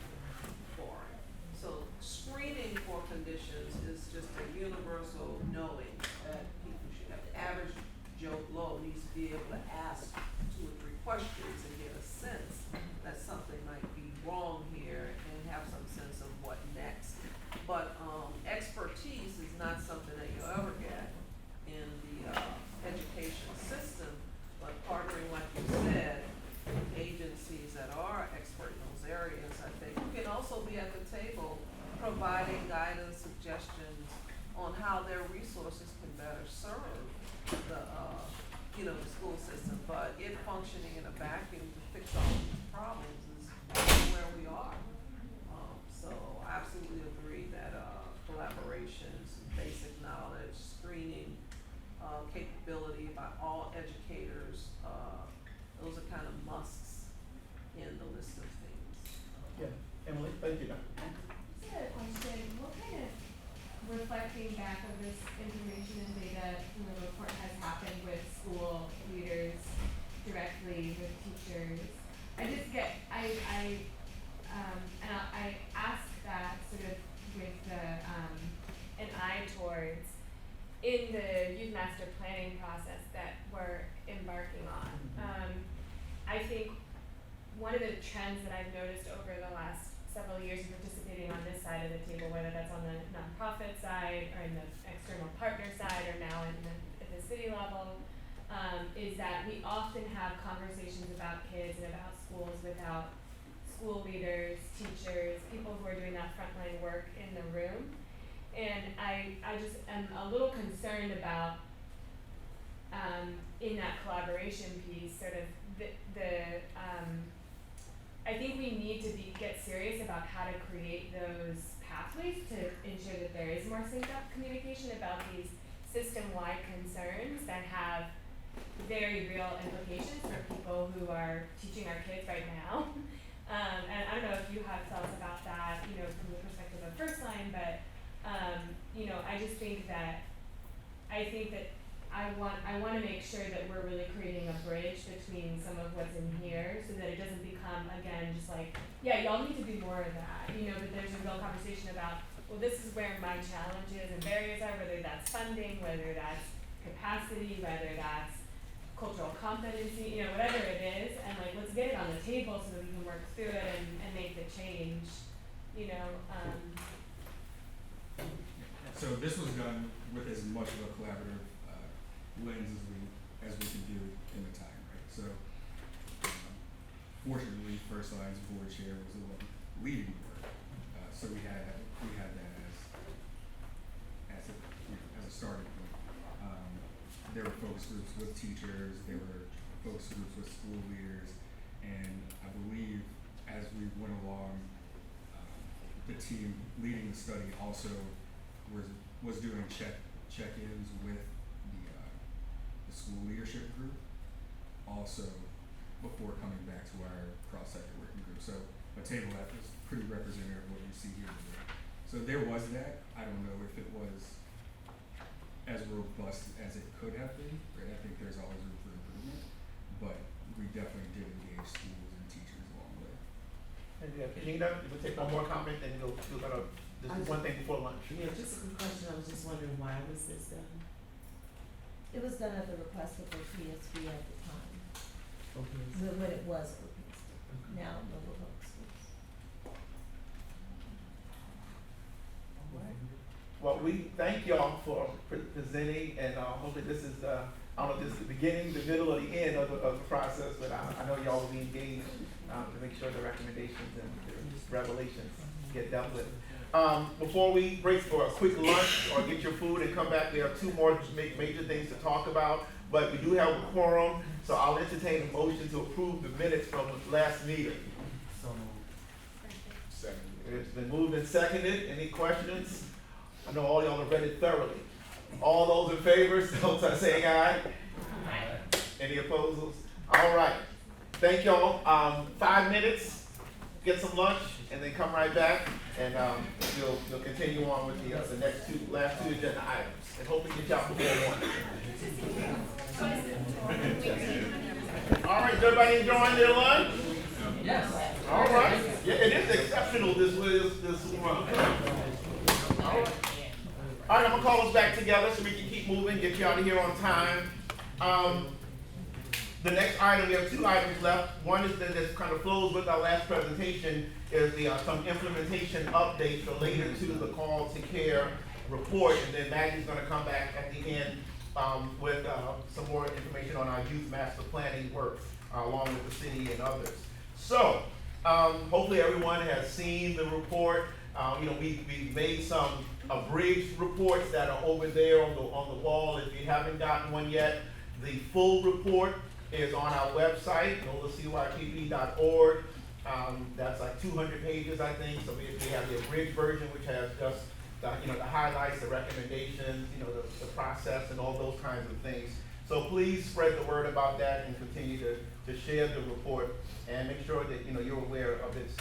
guidance, suggestions on how their resources can better serve the, the school system. But it functioning in a vacuum to fix all these problems is where we are. So I absolutely agree that, collaboration, some basic knowledge, screening, capability by all educators, those are kind of musts in the list of things. Yeah, Emily, thank you. I just had a question, what kind of reflecting back of this information and data from the report has happened with school leaders directly, with teachers? I just get, and I ask that sort of with the, an eye towards in the youth master planning process that we're embarking on. I think one of the trends that I've noticed over the last several years of participating on this side of the table, whether that's on the nonprofit side or in the external partner side or now at the city level, is that we often have conversations about kids and about schools without school leaders, teachers, people who are doing that frontline work in the room. And I just am a little concerned about, in that collaboration piece, sort of I think we need to get serious about how to create those pathways to ensure that there is more synced up communication about these system-wide concerns that have very real implications for people who are teaching our kids right now. And I don't know if you have thoughts about that, from the perspective of First Line, but I just think that I want to make sure that we're really creating a bridge between some of what's in here so that it doesn't become, again, just like, yeah, y'all need to do more of that, but there's a real conversation about, well, this is where my challenges and barriers are, whether that's funding, whether that's capacity, whether that's cultural competency, whatever it is, and like, let's get it on the table so that we can work through it and make the change, So this was done with as much of a collaborative lens as we can do in the time, right? So fortunately, First Line's board chair was the one leading the work, so we had that as a starting point. There were focus groups with teachers, there were focus groups with school leaders, and I believe as we went along, the team leading the study also was doing check-ins with the school leadership group, also before coming back to our cross-sector working group. So a table that was pretty representative of what you see here today. So there was that. I don't know if it was as robust as it could have been, right? I think there's always room for improvement, but we definitely did engage schools and teachers along the way. And Gina, you will take one more comment and we're gonna, this is one thing before lunch. Yeah, just a quick question, I was just wondering, why was this done? It was done at the request of the PSB at the time, Okay. when it was OPSB, now Noble Public Schools. Well, we thank y'all for presenting, and hopefully this is I don't know if this is the beginning, the middle, or the end of the process, but I know y'all will be engaged to make sure the recommendations and the revelations get dealt with. Before we break for a quick lunch or get your food and come back, there are two more major things to talk about, but we do have a quorum, so I'll entertain a motion to approve the minutes from the last meeting. So moved. Second. It's been moved and seconded. Any questions? I know all y'all have read it thoroughly. All those in favor, so start saying aye. Aye. Any opposals? All right. Thank y'all. 5 minutes, get some lunch, and then come right back, and we'll continue on with the last two agenda items, and hopefully get y'all before 1. All right, is everybody enjoying their lunch? Yes. All right. Yeah, it is exceptional this run. All right. All right, I'm gonna call us back together so we can keep moving, get you out of here on time. The next item, we have 2 items left. One is that this kind of flows with our last presentation, is some implementation updates related to the call to care report, and then Maggie's gonna come back at the end with some more information on our youth master planning work, along with the city and others. So, hopefully everyone has seen the report. We made some abridged reports that are over there on the wall. If you haven't gotten one yet, the full report is on our website, cypb.org. That's like 200 pages, I think. So we have the abridged version, which has just the highlights, the recommendations, the process, and all those kinds of things. So please spread the word about that and continue to share the report and make sure that you're aware of its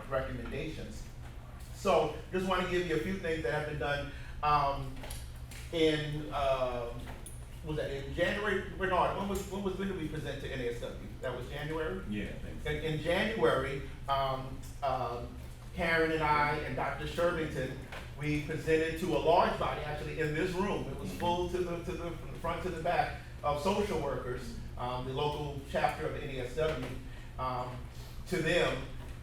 recommendations. So just want to give you a few things that have been done was that in January? Bernard, when did we present to NASW? That was January? Yeah, I think so. In January, Karen and I and Dr. Shervington, we presented to a large body, actually in this room. It was full from the front to the back of social workers, the local chapter of the NASW, to them.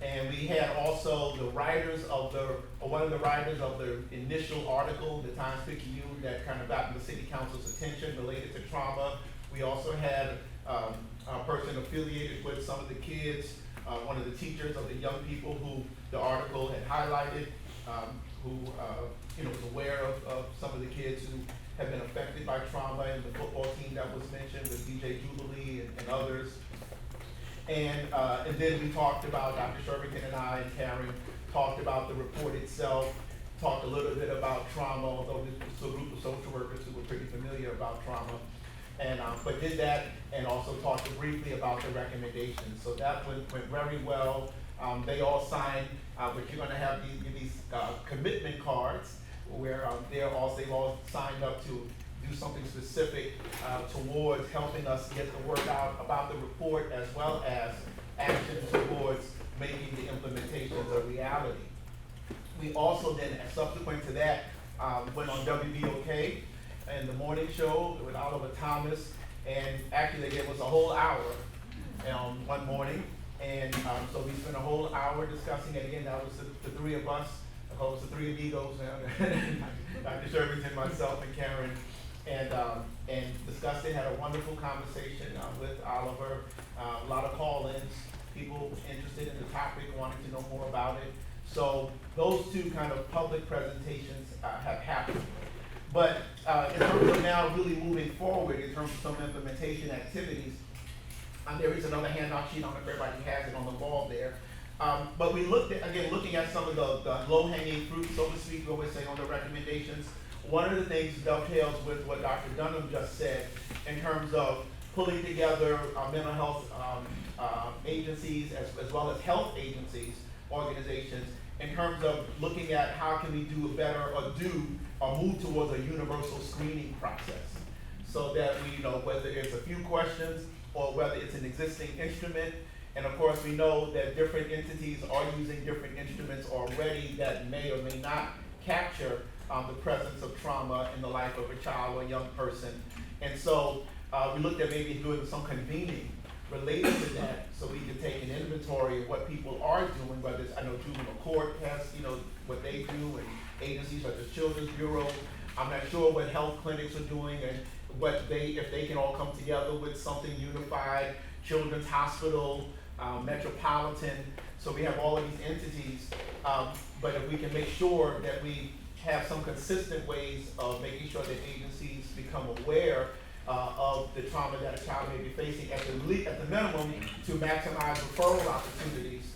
And we had also the writers of one of the writers of the initial article, the Times-Picayune, that kind of got the city council's attention related to trauma. We also had a person affiliated with some of the kids, one of the teachers of the young people who the article had highlighted, who was aware of some of the kids who have been affected by trauma, and the football team that was mentioned with DJ Jubilee and others. And then we talked about, Dr. Shervington and I and Karen talked about the report itself, talked a little bit about trauma, although this was a group of social workers who were pretty familiar about trauma. And but did that and also talked briefly about the recommendations. So that went very well. They all signed, but you're going to have these commitment cards where they've all signed up to do something specific towards helping us get the word out about the report, as well as action towards making the implementations a reality. We also then, subsequent to that, went on WBOK and the morning show with Oliver Thomas, and actually they gave us a whole hour one morning, and so we spent a whole hour discussing it. Again, that was the three of us, I call it the three amigos now, Dr. Shervington, myself, and Karen, and discussed it, had a wonderful conversation with Oliver, a lot of call-ins, people interested in the topic, wanting to know more about it. So those two kind of public presentations have happened. But in terms of now really moving forward, in terms of some implementation activities, there is another handout sheet, I don't know if everybody has it on the wall there. But we looked at, again, looking at some of the low-hanging fruit, so to speak, we always say on the recommendations. One of the things dovetails with what Dr. Dunham just said in terms of pulling together mental health agencies as well as health agencies, organizations, in terms of looking at how can we do a better or move towards a universal screening process, so that we know whether it's a few questions or whether it's an existing instrument. And of course, we know that different entities are using different instruments already that may or may not capture the presence of trauma in the life of a child or a young person. And so we looked at maybe doing some convening related to that, so we can take an inventory of what people are doing, whether it's, I know juvenile court has, what they do, and agencies such as Children's Bureau. I'm not sure what health clinics are doing and if they can all come together with something unified, Children's Hospital, Metropolitan. So we have all of these entities, but if we can make sure that we have some consistent ways of making sure that agencies become aware of the trauma that a child may be facing at the minimum, to maximize referral opportunities,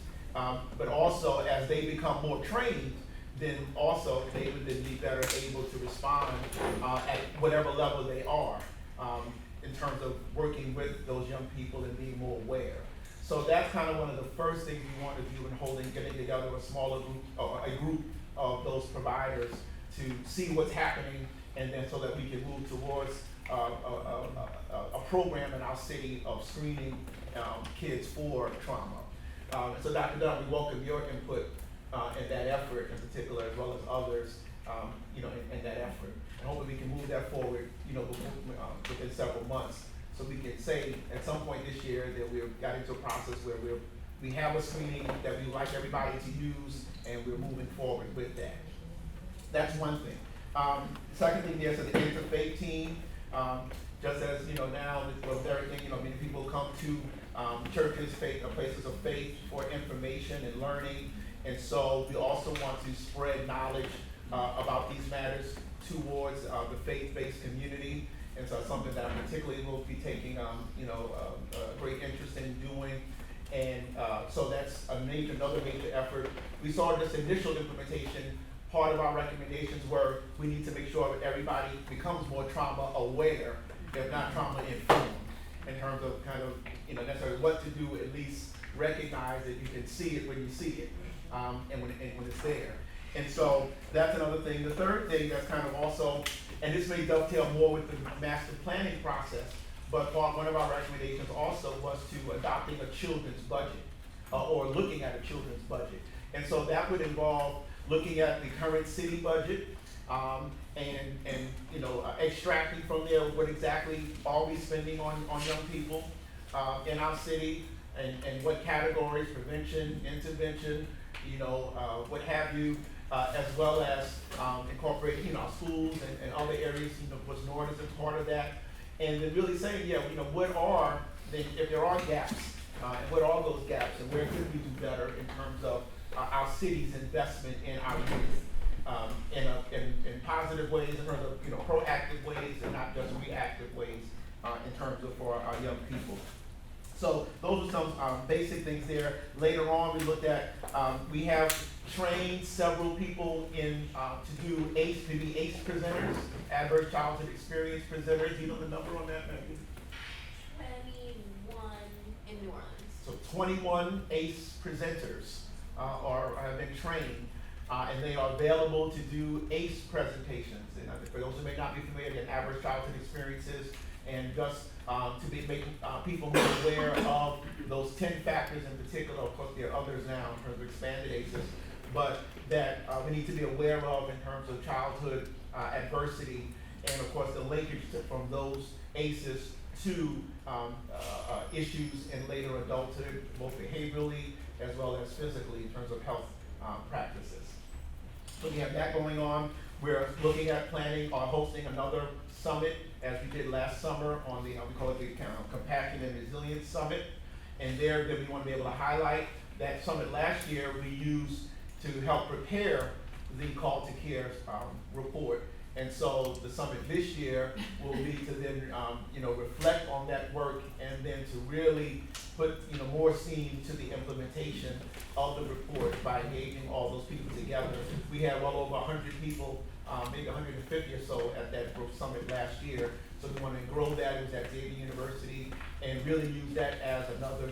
but also as they become more trained, then also they would then be better able to respond at whatever level they are in terms of working with those young people and being more aware. So that's kind of one of the first things we want to do in getting together a smaller group or a group of those providers to see what's happening, and then so that we can move towards a program in our city of screening kids for trauma. So Dr. Dunn, we welcome your input in that effort in particular, as well as others, in that effort. And hopefully we can move that forward, within several months. So we can say at some point this year that we've got into a process where we have a screening that we like everybody to use, and we're moving forward with that. That's one thing. Second thing, there's an interfaith team. Just as now with everything, many people come to churches, places of faith for information and learning. And so we also want to spread knowledge about these matters towards the faith-based community. And so it's something that I particularly will be taking, great interest in doing. And so that's another major effort. We saw this initial implementation, part of our recommendations were we need to make sure that everybody becomes more trauma aware, if not trauma informed, in terms of kind of, necessarily what to do, at least recognize that you can see it when you see it, and when it's there. And so that's another thing. The third thing that's kind of also, and this may dovetail more with the master planning process, but one of our recommendations also was to adopting a children's budget, or looking at a children's budget. And so that would involve looking at the current city budget, and extracting from there what exactly are we spending on young people in our city, and what categories, prevention, intervention, what have you, as well as incorporating our schools and other areas, what's known as a part of that, and then really saying, what are, if there are gaps, and what are those gaps, and where could we do better in terms of our city's investment in our youth, in positive ways, in terms of proactive ways, and not just reactive ways, in terms of for our young people. So those are some basic things there. Later on, we looked at, we have trained several people in to do ACE, to be ACE presenters, adverse childhood experience presenters. Do you know the number on that, Maggie? 21 in New Orleans. So 21 ACE presenters have been trained, and they are available to do ACE presentations. And for those who may not be familiar, with adverse childhood experiences, and just to be making people more aware of those 10 factors in particular. Of course, there are others now in terms of expanded ACEs, but that we need to be aware of in terms of childhood adversity, and of course the linkage from those ACEs to issues in later adulthood, both behaviorally as well as physically, in terms of health practices. So we have that going on. We're looking at planning or hosting another summit, as we did last summer on the, we call it the Compassion and Resilience Summit. And there, then we want to be able to highlight that summit last year we used to help prepare the Call to Care report. And so the summit this year will be to then, reflect on that work, and then to really put, more steam to the implementation of the report by engaging all those people together. We had well over 100 people, maybe 150 or so at that summit last year. So we want to grow that. It was at Xavier University, and really use that as another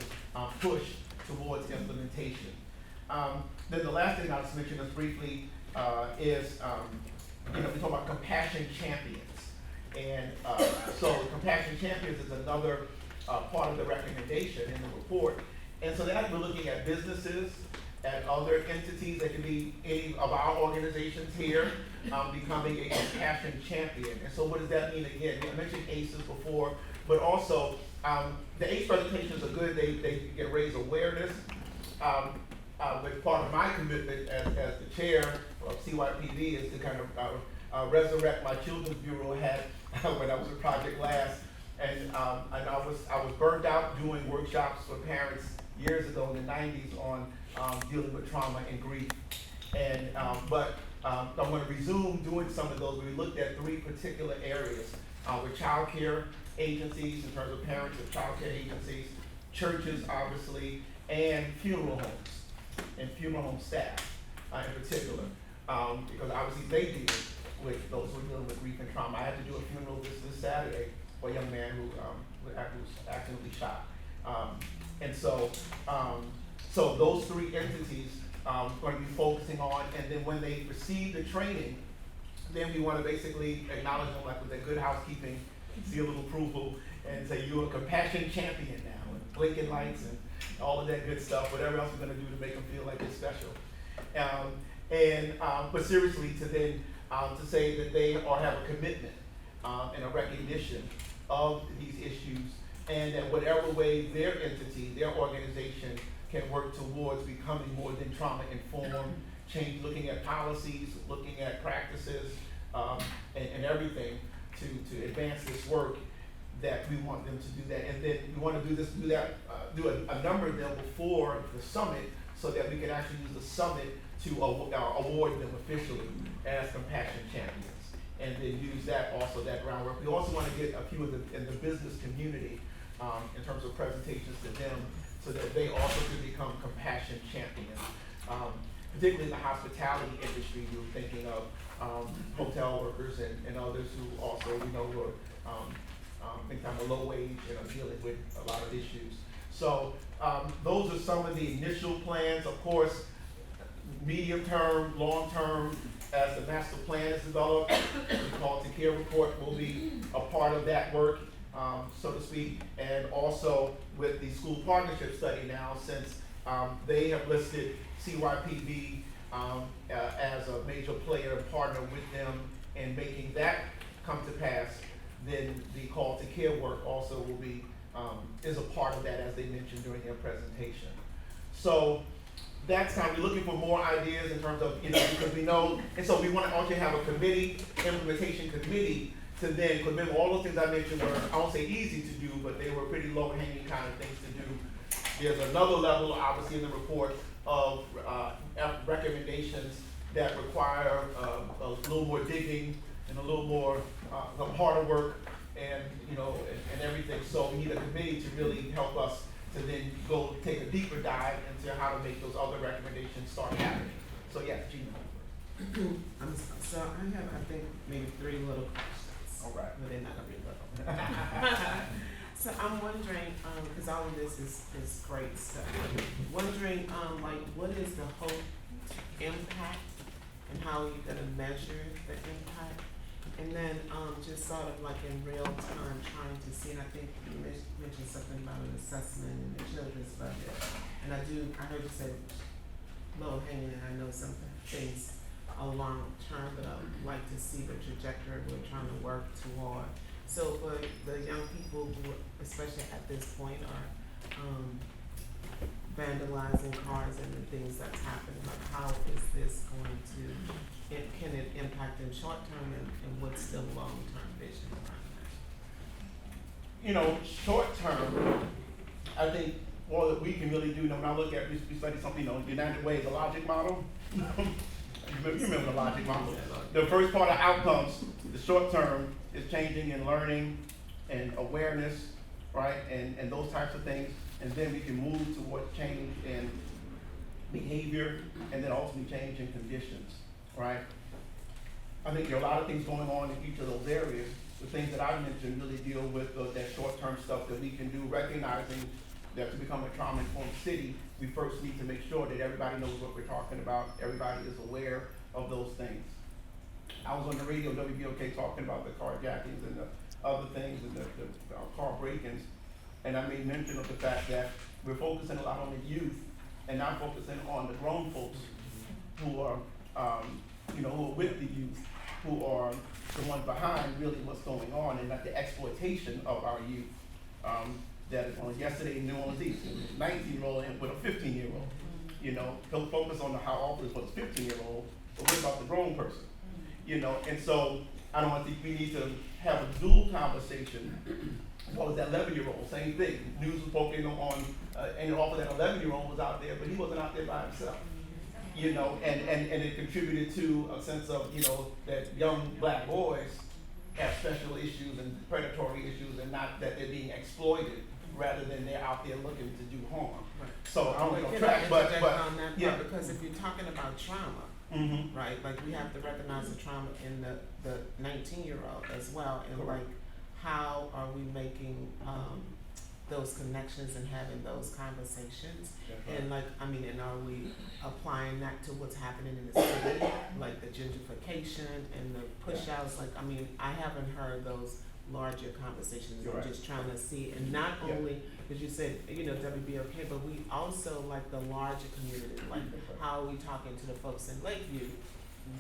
push towards implementation. Then the last thing I'll just mention this briefly is, we talk about compassion champions. And so compassion champions is another part of the recommendation in the report. And so that we're looking at businesses, at other entities that can be any of our organizations here, becoming a compassion champion. And so what does that mean again? I mentioned ACEs before, but also the ACE presentations are good. They can raise awareness. But part of my commitment as the chair of CYPB is to kind of resurrect my Children's Bureau hat when I was in Project Last. And I was burnt out doing workshops for parents years ago in the 90s on dealing with trauma and grief. And but I'm going to resume doing some of those. We looked at 3 particular areas with child care agencies, in terms of parents of child care agencies, churches obviously, and funeral homes and funeral home staff in particular, because obviously they deal with those who are dealing with grief and trauma. I had to do a funeral this Saturday for a young man who was accidentally shot. And so those 3 entities are going to be focusing on, and then when they receive the training, then we want to basically acknowledge them like with their good housekeeping, seal of approval, and say you're a compassion champion now, and blinking lights and all of that good stuff, whatever else we're going to do to make them feel like they're special. But seriously, to then to say that they have a commitment and a recognition of these issues, and that whatever way their entity, their organization can work towards becoming more than trauma informed, looking at policies, looking at practices, and everything to advance this work, that we want them to do that. And then we want to do a number of them before the summit, so that we can actually use the summit to award them officially as compassion champions. And then use that also, that groundwork. We also want to get a few of the, in the business community, in terms of presentations to them, so that they also can become compassion champions. Particularly in the hospitality industry, we were thinking of hotel workers and others who also, you know, were think on the low wage and are dealing with a lot of issues. So those are some of the initial plans. Of course, medium term, long term, as the master plan is developed, the Call to Care report will be a part of that work, so to speak, and also with the school partnership study now, since they have listed CYPB as a major player and partner with them in making that come to pass, then the Call to Care work also will be, is a part of that, as they mentioned during their presentation. So that's kind of, we're looking for more ideas in terms of, you know, because we know, and so we want to also have a committee, implementation committee, to then, because remember, all those things I mentioned were, I won't say easy to do, but they were pretty low-hanging kind of things to do. There's another level, obviously, in the report of recommendations that require a little more digging and a little more harder work, and you know, and everything. So we need a committee to really help us to then go take a deeper dive into how to make those other recommendations start happening. So yeah, Gina. So I have, I think, maybe 3 little questions. All right. But they're not gonna be little. So I'm wondering, because all of this is great stuff. Wondering, like, what is the hope impact, and how are you gonna measure the impact? And then, just sort of like in real time, trying to see, and I think you mentioned something about an assessment in the children's budget. And I heard you say low hanging, and I know some things are long term, but I would like to see the trajectory we're trying to work toward. So for the young people who, especially at this point, are vandalizing cars and the things that's happening, like how is this going to, can it impact in short term, and what's the long term vision around that? You know, short term, I think all that we can really do, you know, when I look at, we study something, you know, United Way, the logic model. You remember the logic model. The first part of outcomes, the short term, is changing in learning and awareness, right, and those types of things. And then we can move toward change in behavior, and then ultimately change in conditions, right? I think there are a lot of things going on in each of those areas. The things that I mentioned really deal with that short-term stuff that we can do, recognizing that to become a trauma-informed city, we first need to make sure that everybody knows what we're talking about, everybody is aware of those things. I was on the radio, WBOK, talking about the carjackings and the other things and the car break-ins, and I made mention of the fact that we're focusing a lot on the youth and not focusing on the grown folks who are, you know, who are with the youth, who are the ones behind really what's going on, and not the exploitation of our youth. That on yesterday in New Orleans East, a 19-year-old with a 15-year-old. You know, don't focus on how awful it is for the 15-year-old, but what about the grown person? You know, and so I think we need to have a dual conversation. As well as that 11-year-old, same thing. News was focusing on, and off of that 11-year-old was out there, but he wasn't out there by himself. You know, and it contributed to a sense of, you know, that young black boys have special issues and predatory issues, and not that they're being exploited, rather than they're out there looking to do harm. Right. So I don't know track, but on that yeah. part, because if you're talking about trauma, Mm-hmm. right, like we have to recognize the trauma in the 19-year-old as well, and Correct. like how are we making those connections and having those conversations? Right. And like, I mean, and are we applying that to what's happening in the city, like the gentrification and the push outs? Like, I mean, I haven't heard those larger conversations. You're I'm right. just trying to see, and not Yeah. only, because you said, you know, WBOK, but we also like the larger community, like how are we talking to the folks in Lakeview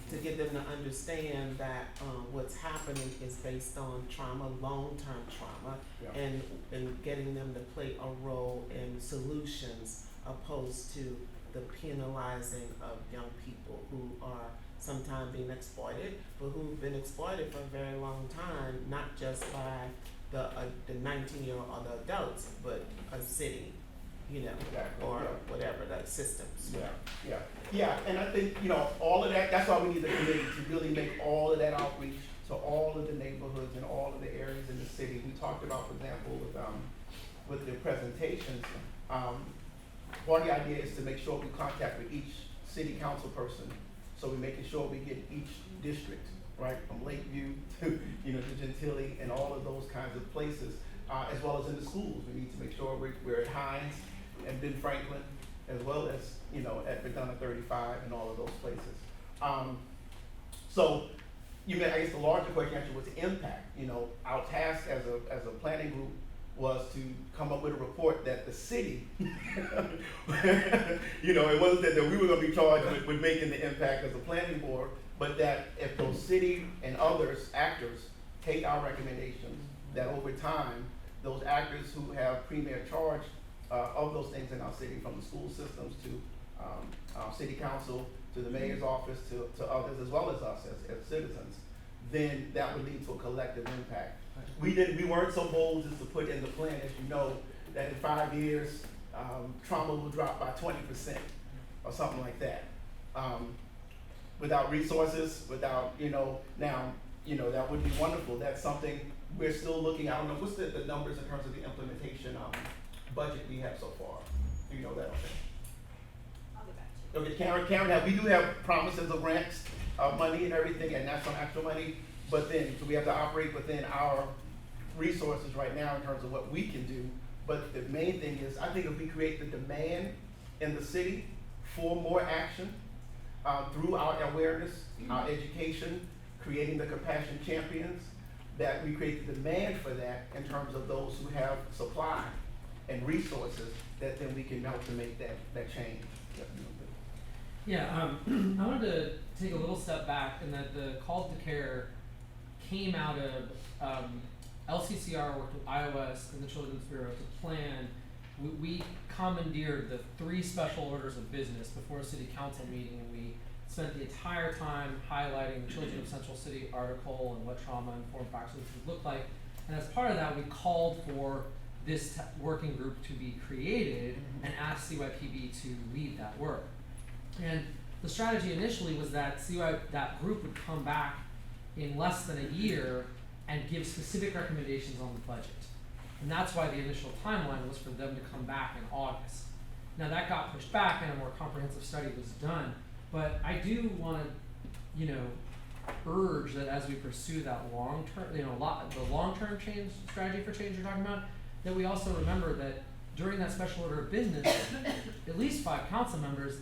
to get them to understand that what's happening is based on trauma, long-term trauma, Yeah. and getting them to play a role in solutions opposed to the penalizing of young people who are sometimes being exploited, but who've been exploited for a very long time, not just by the 19-year-old or the adults, but a city you know, Exactly, or yeah. whatever the systems. Yeah, and I think, all of that, that's why we need the committee to really make all of that outreach to all of the neighborhoods and all of the areas in the city. We talked about, for example, with the presentations, part of the idea is to make sure we contact with each city council person. So we're making sure we get each district, right, from Lakeview to, to Gentilly and all of those kinds of places, as well as in the schools. We need to make sure we're at Hines and Ben Franklin, as well as, at McDonough 35 and all of those places. So, I guess the larger question actually was the impact. Our task as a planning group was to come up with a report that the city, it wasn't that we were gonna be charged with making the impact as a planning board, but that if those city and others, actors, take our recommendations, that over time, those actors who have premier charge of those things in our city, from the school systems to city council, to the mayor's office, to others, as well as us as citizens, then that would lead to a collective impact. We weren't so bold as to put in the plan, as you know, that in 5 years, trauma will drop by 20% or something like that. Without resources, without, now, that would be wonderful. That's something we're still looking at. I don't know, what's the numbers in terms of the implementation budget we have so far? Do you know that? Okay. I'll get back to you. Okay, Karen, we do have promises of grants, money and everything, and that's some actual money, but then, so we have to operate within our resources right now in terms of what we can do. But the main thing is, I think if we create the demand in the city for more action, through our awareness, our education, creating the compassion champions, that we create the demand for that in terms of those who have supply and resources, that then we can help to make that change. Yeah, I wanted to take a little step back in that the calls to care came out of LCCR worked with iOS and the Children's Bureau to plan. We commandeered the 3 special orders of business before a city council meeting, and we spent the entire time highlighting the Children of Central City article and what trauma-informed practices would look like. And as part of that, we called for this working group to be created and asked CYPB to lead that work. And the strategy initially was that that group would come back in less than a year and give specific recommendations on the budget. And that's why the initial timeline was for them to come back in August. Now that got pushed back and a more comprehensive study was done, but I do want to, urge that as we pursue that long-term, the long-term change strategy for change you're talking about, that we also remember that during that special order of business, at least 5 council members,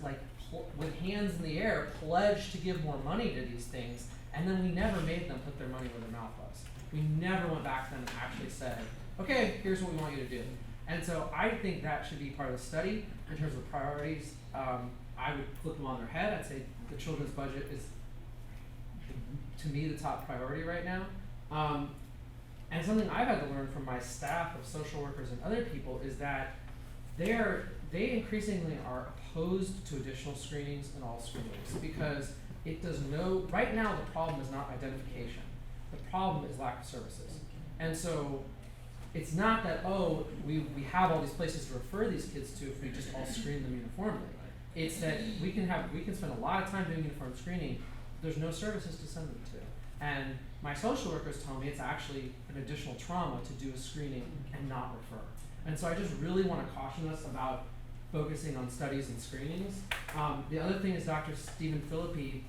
with hands in the air, pledged to give more money to these things, and then we never made them put their money where their mouth was. We never went back to them and actually said, okay, here's what we want you to do. And so I think that should be part of the study in terms of priorities. I would flip them on their head. I'd say the children's budget is, to me, the top priority right now. And something I've had to learn from my staff of social workers and other people is that they increasingly are opposed to additional screenings in all screenings, because right now the problem is not identification. The problem is lack of services. And so it's not that, we have all these places to refer these kids to if we just all screen them uniformly. It's that we can spend a lot of time doing uniform screening, there's no services to send them to. And my social workers tell me it's actually an additional trauma to do a screening and not refer. And so I just really want to caution us about focusing on studies and screenings. The other thing is Dr. Stephen Philippi,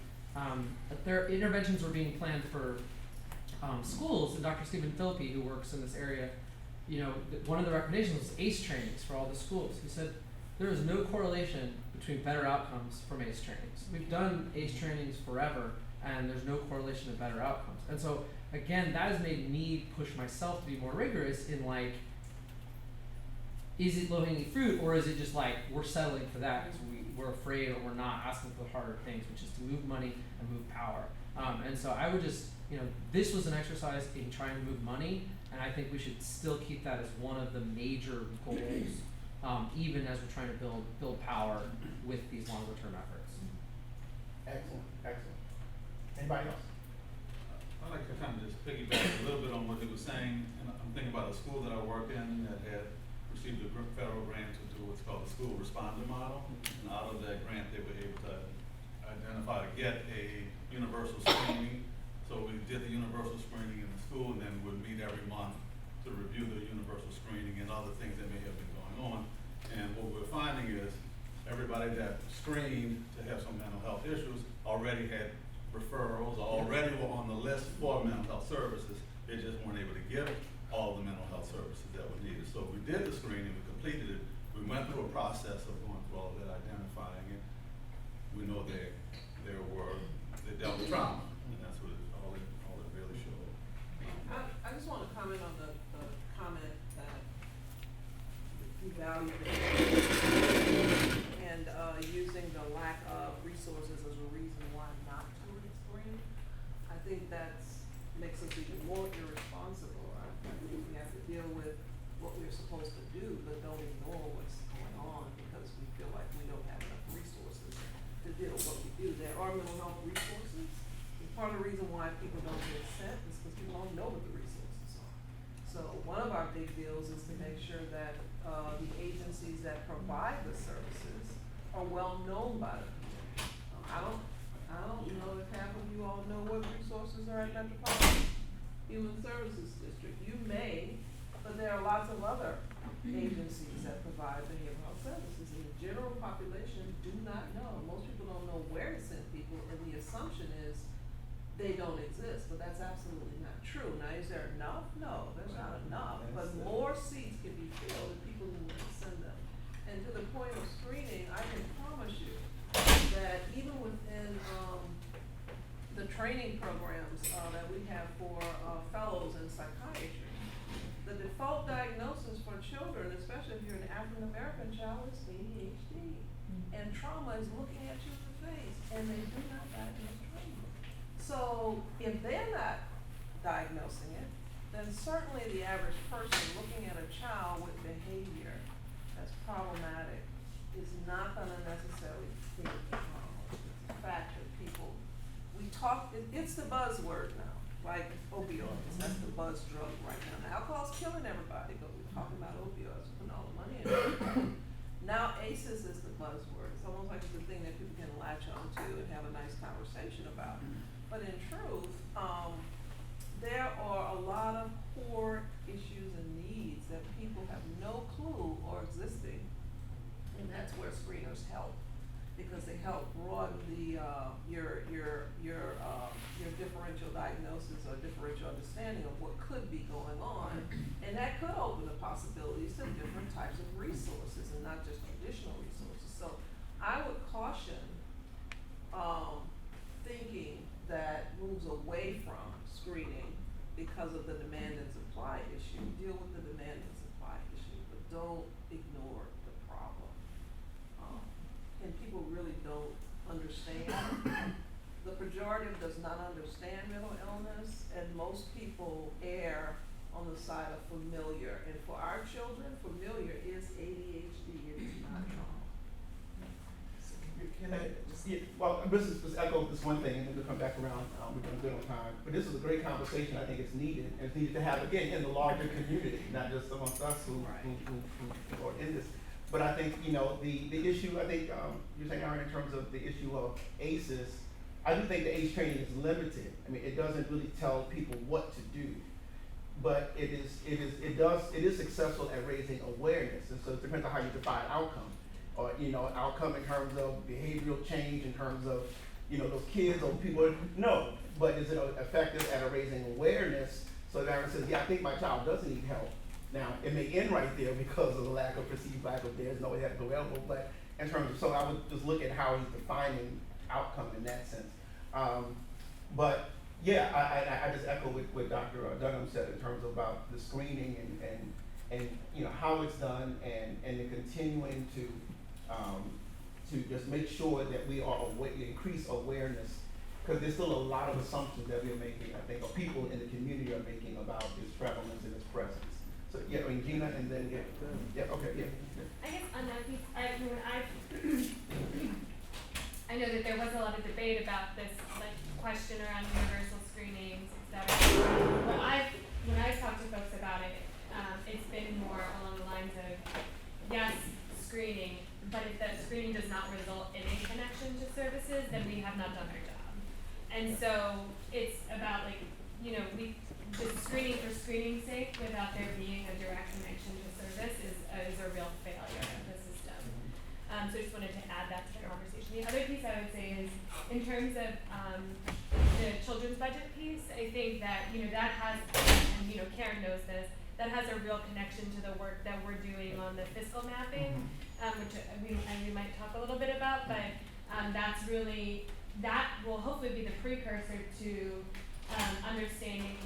their interventions were being planned for schools, and Dr. Stephen Philippi, who works in this area, one of the recommendations was ACE trainings for all the schools. He said there is no correlation between better outcomes from ACE trainings. We've done ACE trainings forever, and there's no correlation to better outcomes. And so, again, that has made me push myself to be more rigorous in is it low-hanging fruit, or is it just we're settling for that because we're afraid, or we're not asking for the harder things, which is to move money and move power. And so I would just, this was an exercise in trying to move money, and I think we should still keep that as one of the major goals, even as we're trying to build power with these longer-term efforts. Excellent. Anybody else? I'd like to kind of just piggyback a little bit on what he was saying, and I'm thinking about a school that I worked in that had received a federal grant to do what's called the school responder model. And out of that grant, they were able to identify to get a universal screening. So we did the universal screening in the school, and then we'd meet every month to review the universal screening and other things that may have been going on. And what we're finding is everybody that screened to have some mental health issues already had referrals or already were on the list for mental health services. They just weren't able to give all the mental health services that were needed. So we did the screening, we completed it, we went through a process of going through all of that, identifying it. We know that they dealt with trauma, and that's what all it really showed. I just wanna comment on the comment that you value and using the lack of resources as a reason why not to screen. I think makes us even more irresponsible. I think we have to deal with what we're supposed to do, but don't ignore what's going on because we feel like we don't have enough resources to deal with what we do. There are mental health resources. And part of the reason why people don't get sent is because people don't know what the resources are. So one of our big deals is to make sure that the agencies that provide the services are well known by the people. I don't know if half of you all know what resources are at Metropolitan Human Services District. You may, but there are lots of other agencies that provide behavioral health services, and the general population do not know. Most people don't know where to send people, and the assumption is they don't exist, but that's absolutely not true. Now, is there enough? No, there's not enough, but more seats can be filled if people know where to send them. And to the point of screening, I can promise you that even within the training programs that we have for fellows in psychiatry, the default diagnosis for children, especially if you're an African American child, is ADHD. And trauma is looking at you in the face, and they do not diagnose trauma. So if they're not diagnosing it, then certainly the average person looking at a child with behavior that's problematic is not gonna necessarily think trauma. It's a fact that people, it's the buzzword now, like opioids, that's the buzz drug right now. Now, alcohol's killing everybody, but we're talking about opioids, putting all the money in it. Now ACEs is the buzzword. It's almost like it's a thing that people can latch onto and have a nice conversation about. But in truth, there are a lot of core issues and needs that people have no clue are existing, and that's where screeners help, because they help broaden the your differential diagnosis or differential understanding of what could be going on, and that could open the possibilities to different types of resources and not just traditional resources. So I would caution thinking that moves away from screening because of the demand and supply issue. Deal with the demand and supply issue, but don't ignore the problem. And people really don't understand. The pejorative does not understand mental illness, and most people err on the side of familiar. And for our children, familiar is ADHD, it is not trauma. Can I just just echo this one thing, and then we'll come back around. We're doing good on time. But this is a great conversation. I think it's needed. And it's needed to have, again, in the larger community, not just amongst us who are in this. But I think, the issue, I think, you're saying, Aaron, in terms of the issue of ACEs, I do think the ACE training is limited. I mean, it doesn't really tell people what to do. But it is successful at raising awareness. And so it depends on how you define outcome. Or, outcome in terms of behavioral change, in terms of, those kids or people, no. But is it effective at raising awareness? So that Aaron says, yeah, I think my child does need help. Now, it may end right there because of the perceived lack of there's no help available, but in terms of, so I would just look at how he's defining outcome in that sense. But yeah, I just echo what Dr. Dunham said in terms of about the screening and how it's done and the continuing to just make sure that we are increase awareness, because there's still a lot of assumptions that we're making, I think, or people in the community are making about its prevalence and its presence. So yeah, Gina, and then okay. I guess on that piece, I know that there was a lot of debate about this question around universal screenings, et cetera. When I've talked to folks about it, it's been more along the lines of just screening for screening's sake without there being a direct connection to service is a real failure of the system. So I just wanted to add that to the conversation. The other piece I would say is, in terms of the children's budget piece, I think that, that has, and Karen knows this, that has a real connection to the work that we're doing on the fiscal mapping, which we might talk a little bit about, but that will hopefully be the precursor to understanding,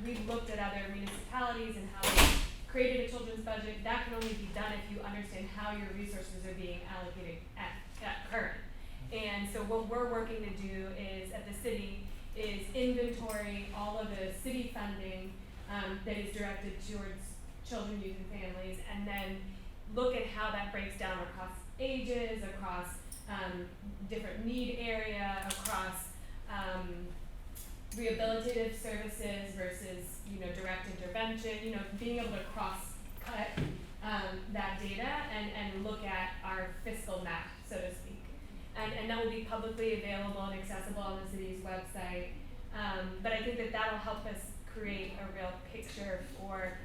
we've looked at other municipalities and how they created a children's budget. That can only be done if you understand how your resources are being allocated at current. And so what we're working to do is, at the city, is inventory all of the city funding that is directed towards children, youth, and families, and then look at how that breaks down across ages, across different need area, across rehabilitative services versus, direct intervention, being able to cross-cut that data and look at our fiscal map, so to speak. And that will be publicly available and accessible on the city's website. But I think that that'll help us create a real picture for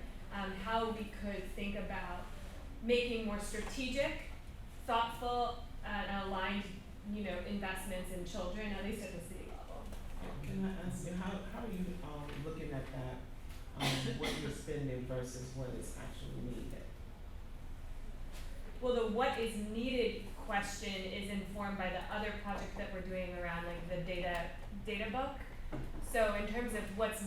how we could think about making more strategic, thoughtful, and aligned, investments in children, at least at the city level. Can I ask you, how are you looking at that, what you're spending versus what is actually needed? Well, the what is needed question is informed by the other project that we're doing around like the data book. So in terms of what's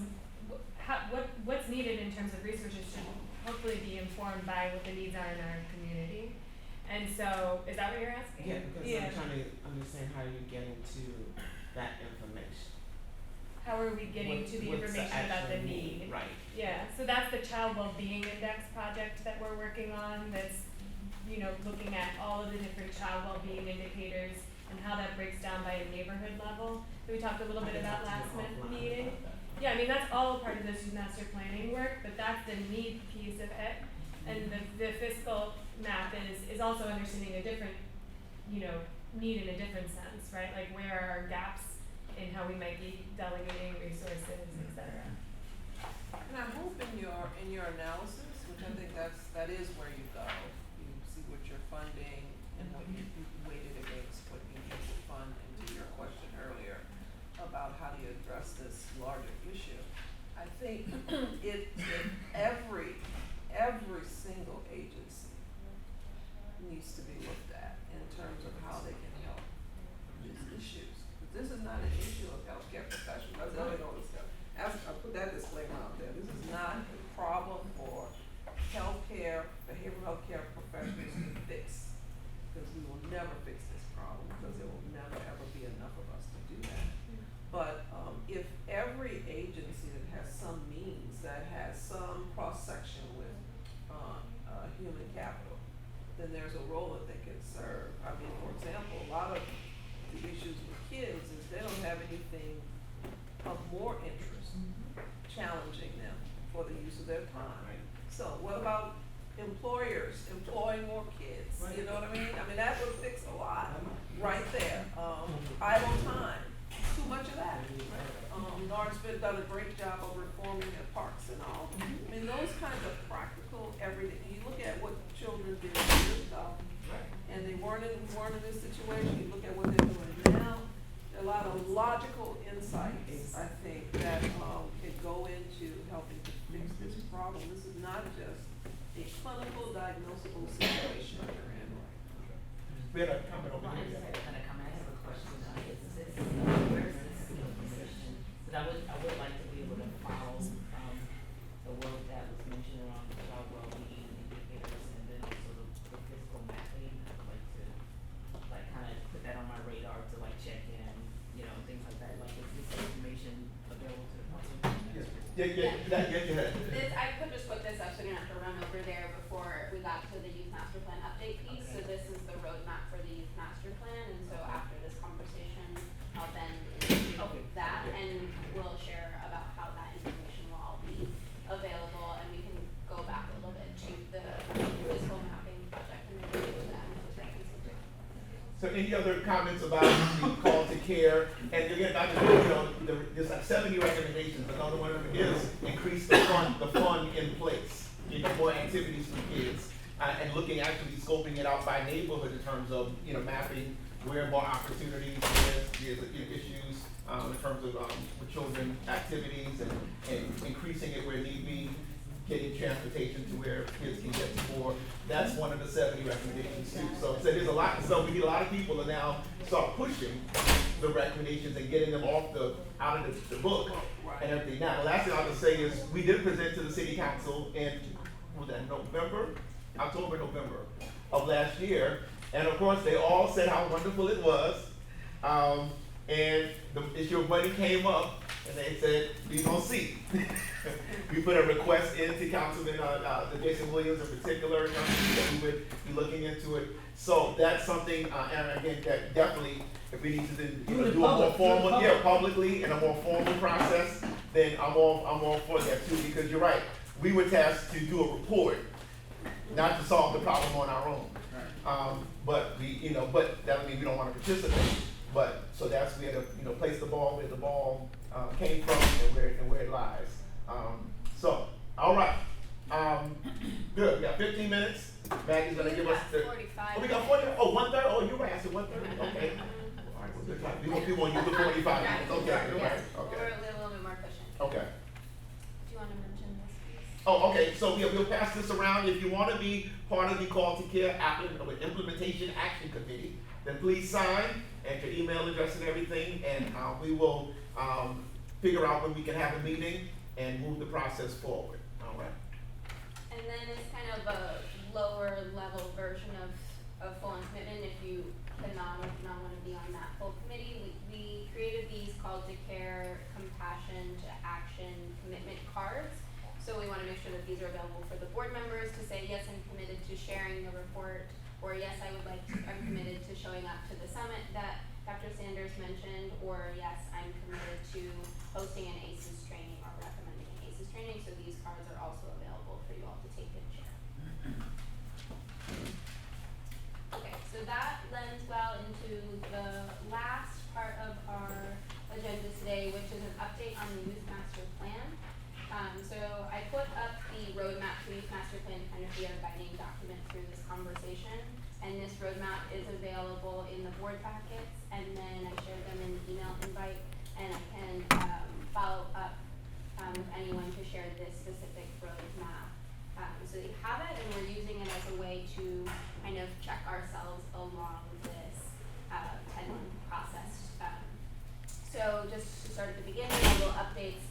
needed in terms of resources should hopefully be informed by what the needs are in our community. And so, is that what you're asking? Yeah, because I'm trying to understand how you're getting to that information. How are we getting to the information about the need? Right. Yeah, so that's the Child Wellbeing Index project that we're working on, that's, looking at all of the different child wellbeing indicators and how that breaks down by a neighborhood level that we talked a little bit about last meeting. Yeah, that's all part of this youth master planning work, but that's the need piece of it. And the fiscal map is also understanding a different, need in a different sense, right? Like where are our gaps in how we might be delegating resources, et cetera. And I hope in your analysis, which I think that is where you go, you see what you're funding and what you weighted against what you need to fund, and to your question earlier about how do you address this larger issue. I think every single agency needs to be looked at in terms of how they can help these issues. But this is not an issue of healthcare professionals. I put that disclaimer out there. This is not a problem for behavioral healthcare professionals to fix, because we will never fix this problem, because there will never ever be enough of us to do that. But if every agency that has some means, that has some cross-section with human capital, then there's a role that they can serve. For example, a lot of the issues with kids is they don't have anything of more interest challenging them for the use of their time. Right. So what about employers employing more kids? Right. You know what I mean? That would fix a lot right there. Idle time, too much of that. Lauren's done a great job of reforming their parks and all. Those kinds of practical everyday. You look at what children did years ago, and we weren't in this situation. You look at what they're doing now. There are a lot of logical insights, I think, that can go into helping to fix this problem. This is not just a clinical diagnosable situation we're in. We had a comment over here. I have a question. Where is this information? Because I would like to be able to follow the work that was mentioned around the child wellbeing indicators, and then also the fiscal mapping. I'd like to kind of put that on my radar to check in, things like that. Is this information available to the public? I could just put this up, so you're gonna have to run over there before we got to the youth master plan update piece. So this is the roadmap for the youth master plan, and so after this conversation, I'll then into that, and we'll share about how that information will all be available, and we can go back a little bit to the fiscal mapping project and then do that. So any other comments about the call to care, and again, back to, you know, there's like 70 recommendations, another one of them is increase the fund in place, you know, more activities for kids, and looking, actually scoping it out by neighborhood in terms of, you know, mapping where more opportunities, there's you know, issues, in terms of, with children activities, and increasing it where need be, getting transportation to where kids can get to more. That's one of the 70 recommendations too. So there's a lot, so we need a lot of people to now start pushing the recommendations and getting them out of the book and everything. Now, the last thing I'll just say is, we did present to the city council in, was that October, November of last year. And of course, they all said how wonderful it was. And the issue of money came up, and they said, we gonna see. We put a request into Councilman Jason Williams in particular, you know, that we would be looking into it. So that's something, and again, that definitely, if we need to do a more formal, publicly in a more formal process, then I'm all for that too, because you're right. We were tasked to do a report, not to solve the problem on our own. But but that would mean we don't want to participate. But so that's we had to, you know, place the ball where the ball came from and where it lies. So all right, good. We got 15 minutes. Maggie's gonna give us the. 45. Oh, we got 40. Oh, 1:30. Oh, you're right. I said 1:30. Okay. All right. Well, good time. We won't use the 45 minutes. Okay. You're right. Okay. We're a little bit more cushion. Okay. Do you want to mention this, please? Oh, okay, so we'll pass this around. If you want to be part of the Call to Care Implementation Action Committee, then please sign and your email address and everything, and we will figure out when we can have a meeting and move the process forward. All right. And then it's kind of a lower level version of full on commitment if you cannot want to be on that full committee. We created these Call to Care, Compassion to Action commitment cards. So we want to make sure that these are available for the board members to say, yes, I'm committed to sharing the report, or yes, I'm committed to showing up to the summit that Dr. Sanders mentioned, or yes, I'm committed to hosting an ACES training or recommending an ACES training. So these cards are also available for you all to take and share. Okay, so that lends well into the last part of our agenda today, which is an update on the Youth Master Plan. So I put up the roadmap to Youth Master Plan to kind of be our guiding document through this conversation. And this roadmap is available in the board packets, and then I shared them in the email invite, and I can follow up with anyone to share this specific roadmap. So you have it, and we're using it as a way to kind of check ourselves along this 10-month process. So just to start at the beginning, a little updates.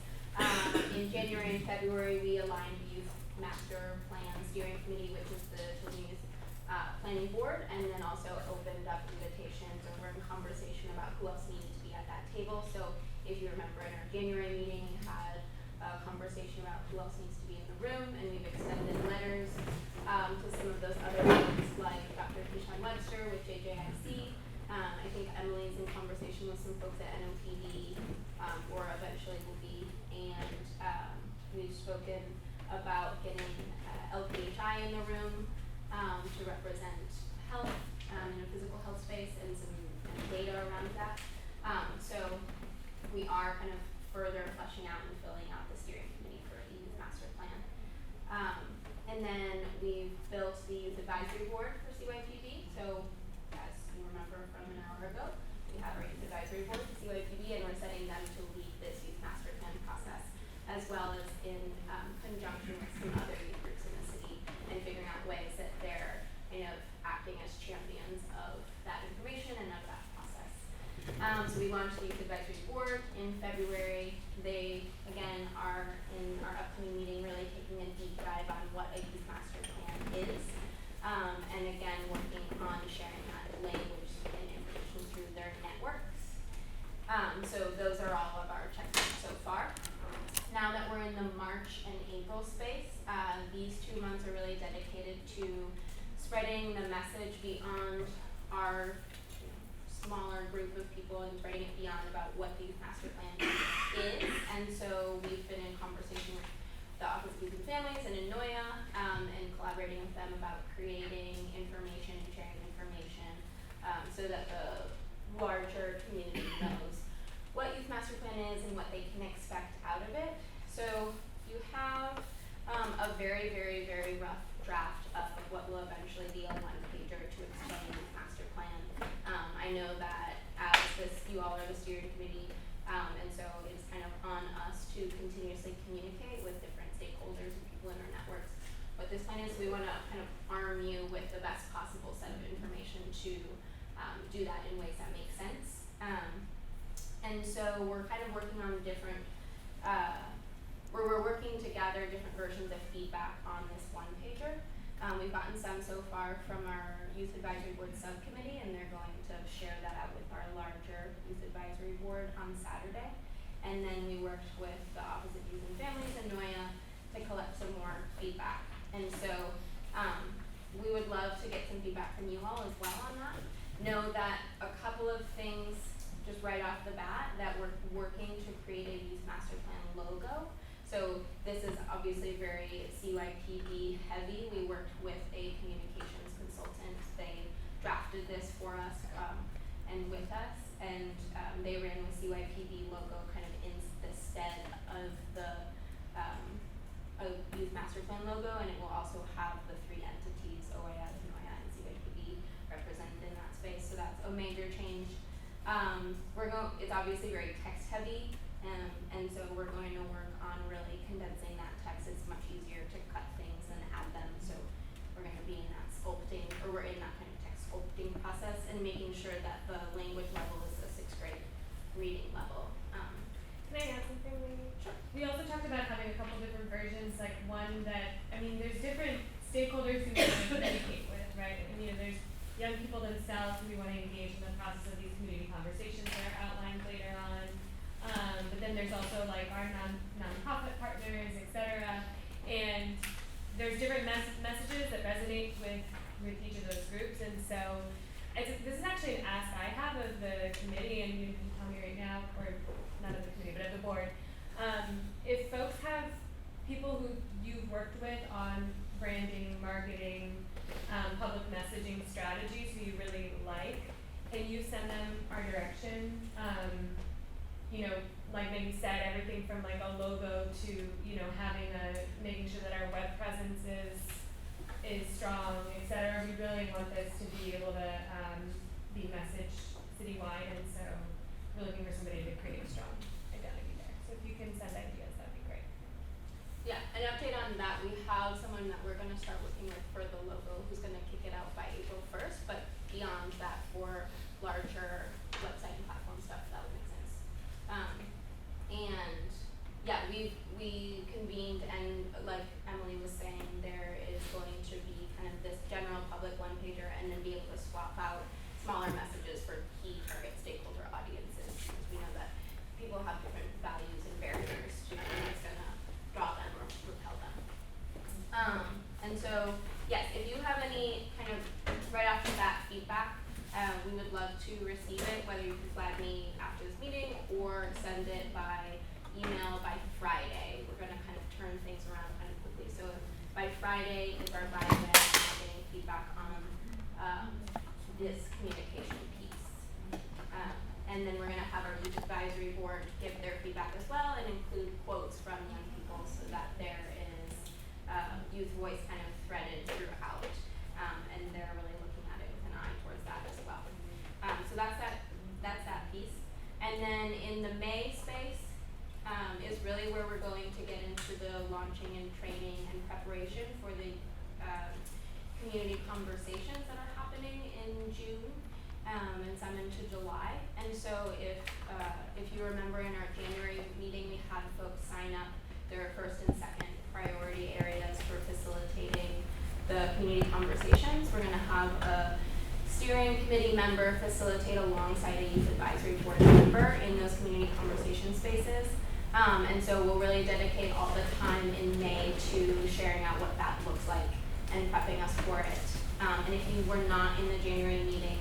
In January and February, we aligned Youth Master Plan Steering Committee, which is the Children's Youth Planning Board, and then also opened up invitations, or we're in conversation about who else needed to be at that table. So if you remember in our January meeting, we had a conversation about who else needs to be in the room, and we've extended letters to some of those other folks, like Dr. Keyshawn Webster with JJIC. I think Emily's in conversation with some folks at NOPD, or eventually will be, and we've spoken about getting LPHI in the room to represent health in a physical health space, and some data around that. So we are kind of further fleshing out and filling out the steering committee for the Youth Master Plan. And then we've built the Youth Advisory Board for CYPB. So as you remember from an hour ago, we have our Youth Advisory Board for CYPB, and we're setting them to lead this Youth Master Plan process, as well as in conjunction with some other youth groups in the city, and figuring out ways that they're kind of acting as champions of that information and of that process. So we launched the Youth Advisory Board in February. They, again, are in our upcoming meeting really taking a deep dive on what a Youth Master Plan is, and again, working on sharing that language and information through their networks. So those are all of our checklists so far. Now that we're in the March and April space, these 2 months are really dedicated to spreading the message beyond our smaller group of people, and spreading it beyond about what the Youth Master Plan is. And so we've been in conversation with the Office of Youth and Families and Noya, and collaborating with them about creating information and sharing information, so that the larger community knows what Youth Master Plan is and what they can expect out of it. So you have a very, very, very rough draft of what will eventually be a one-pager to explain Youth Master Plan. I know that as you all are the steering committee, and so it's kind of on us to continuously communicate with different stakeholders and people in our networks what this plan is. We want to kind of arm you with the best possible set of information to do that in ways that make sense. And so we're kind of working on different, we're working to gather different versions of feedback on this one-pager. We've gotten some so far from our Youth Advisory Board subcommittee, and they're going to share that out with our larger Youth Advisory Board on Saturday. And then we worked with the Office of Youth and Families and NOYA to collect some more feedback. And so we would love to get some feedback from you all as well on that. Know that a couple of things just right off the bat, that we're working to create a Youth Master Plan logo. So this is obviously very CYPB heavy. We worked with a communications consultant. They drafted this for us and with us, and they ran the CYPB logo kind of in the stead of the Youth Master Plan logo, and it will also have the three entities, OAS, NOYA, and CYPB represented in that space. So that's a major change. It's obviously very text heavy, and so we're going to work on really condensing that text. It's much easier to cut things and add them. So we're going to be in that sculpting, or we're in that kind of text sculpting process, and making sure that the language level is the 6th grade reading level. Can I add something, maybe? Sure. We also talked about having a couple different versions, like one that, I mean, there's different stakeholders who we want to communicate with, right? And, you know, there's young people themselves who we want to engage in the process of these community conversations that are outlined later on. But then there's also like our nonprofit partners, et cetera. And there's different messages that resonate with each of those groups. And so this is actually an ask I have of the committee, and you can tell me right now, or not of the committee, but of the board. If folks have people who you've worked with on branding, marketing, public messaging strategies who you really like, can you send them our direction? You know, like Megan said, everything from like a logo to, you know, making sure that our web presence is strong, et cetera. We really want this to be able to be messaged citywide, and so we're looking for somebody to create a strong identity there. So if you can send ideas, that'd be great. Yeah, an update on that. We have someone that we're going to start working with for the logo who's going to kick it out by April 1st, but beyond that for larger website and platform stuff, that would make sense. And yeah, we convened, and like Emily was saying, there is going to be kind of this general public one-pager, and then be able to swap out smaller messages for key target stakeholder audiences, because we know that people have different values and barriers to what's going to draw them or repel them. And so, yes, if you have any kind of right off the bat feedback, we would love to receive it, whether you can flag me after this meeting or send it by email by Friday. We're going to kind of turn things around kind of quickly. So by Friday is our by when we're getting feedback on this communication piece. And then we're going to have our Youth Advisory Board give their feedback as well, and include quotes from young people so that there is youth voice kind of threaded throughout, and they're really looking at it with an eye towards that as well. So that's that piece. And then in the May space is really where we're going to get into the launching and training and preparation for the community conversations that are happening in June, and some into July. And so if you remember in our January meeting, we had folks sign up their first and second priority areas for facilitating the community conversations. We're going to have a steering committee member facilitate alongside a youth advisory board member in those community conversation spaces. And so we'll really dedicate all the time in May to sharing out what that looks like and prepping us for it. And if you were not in the January meeting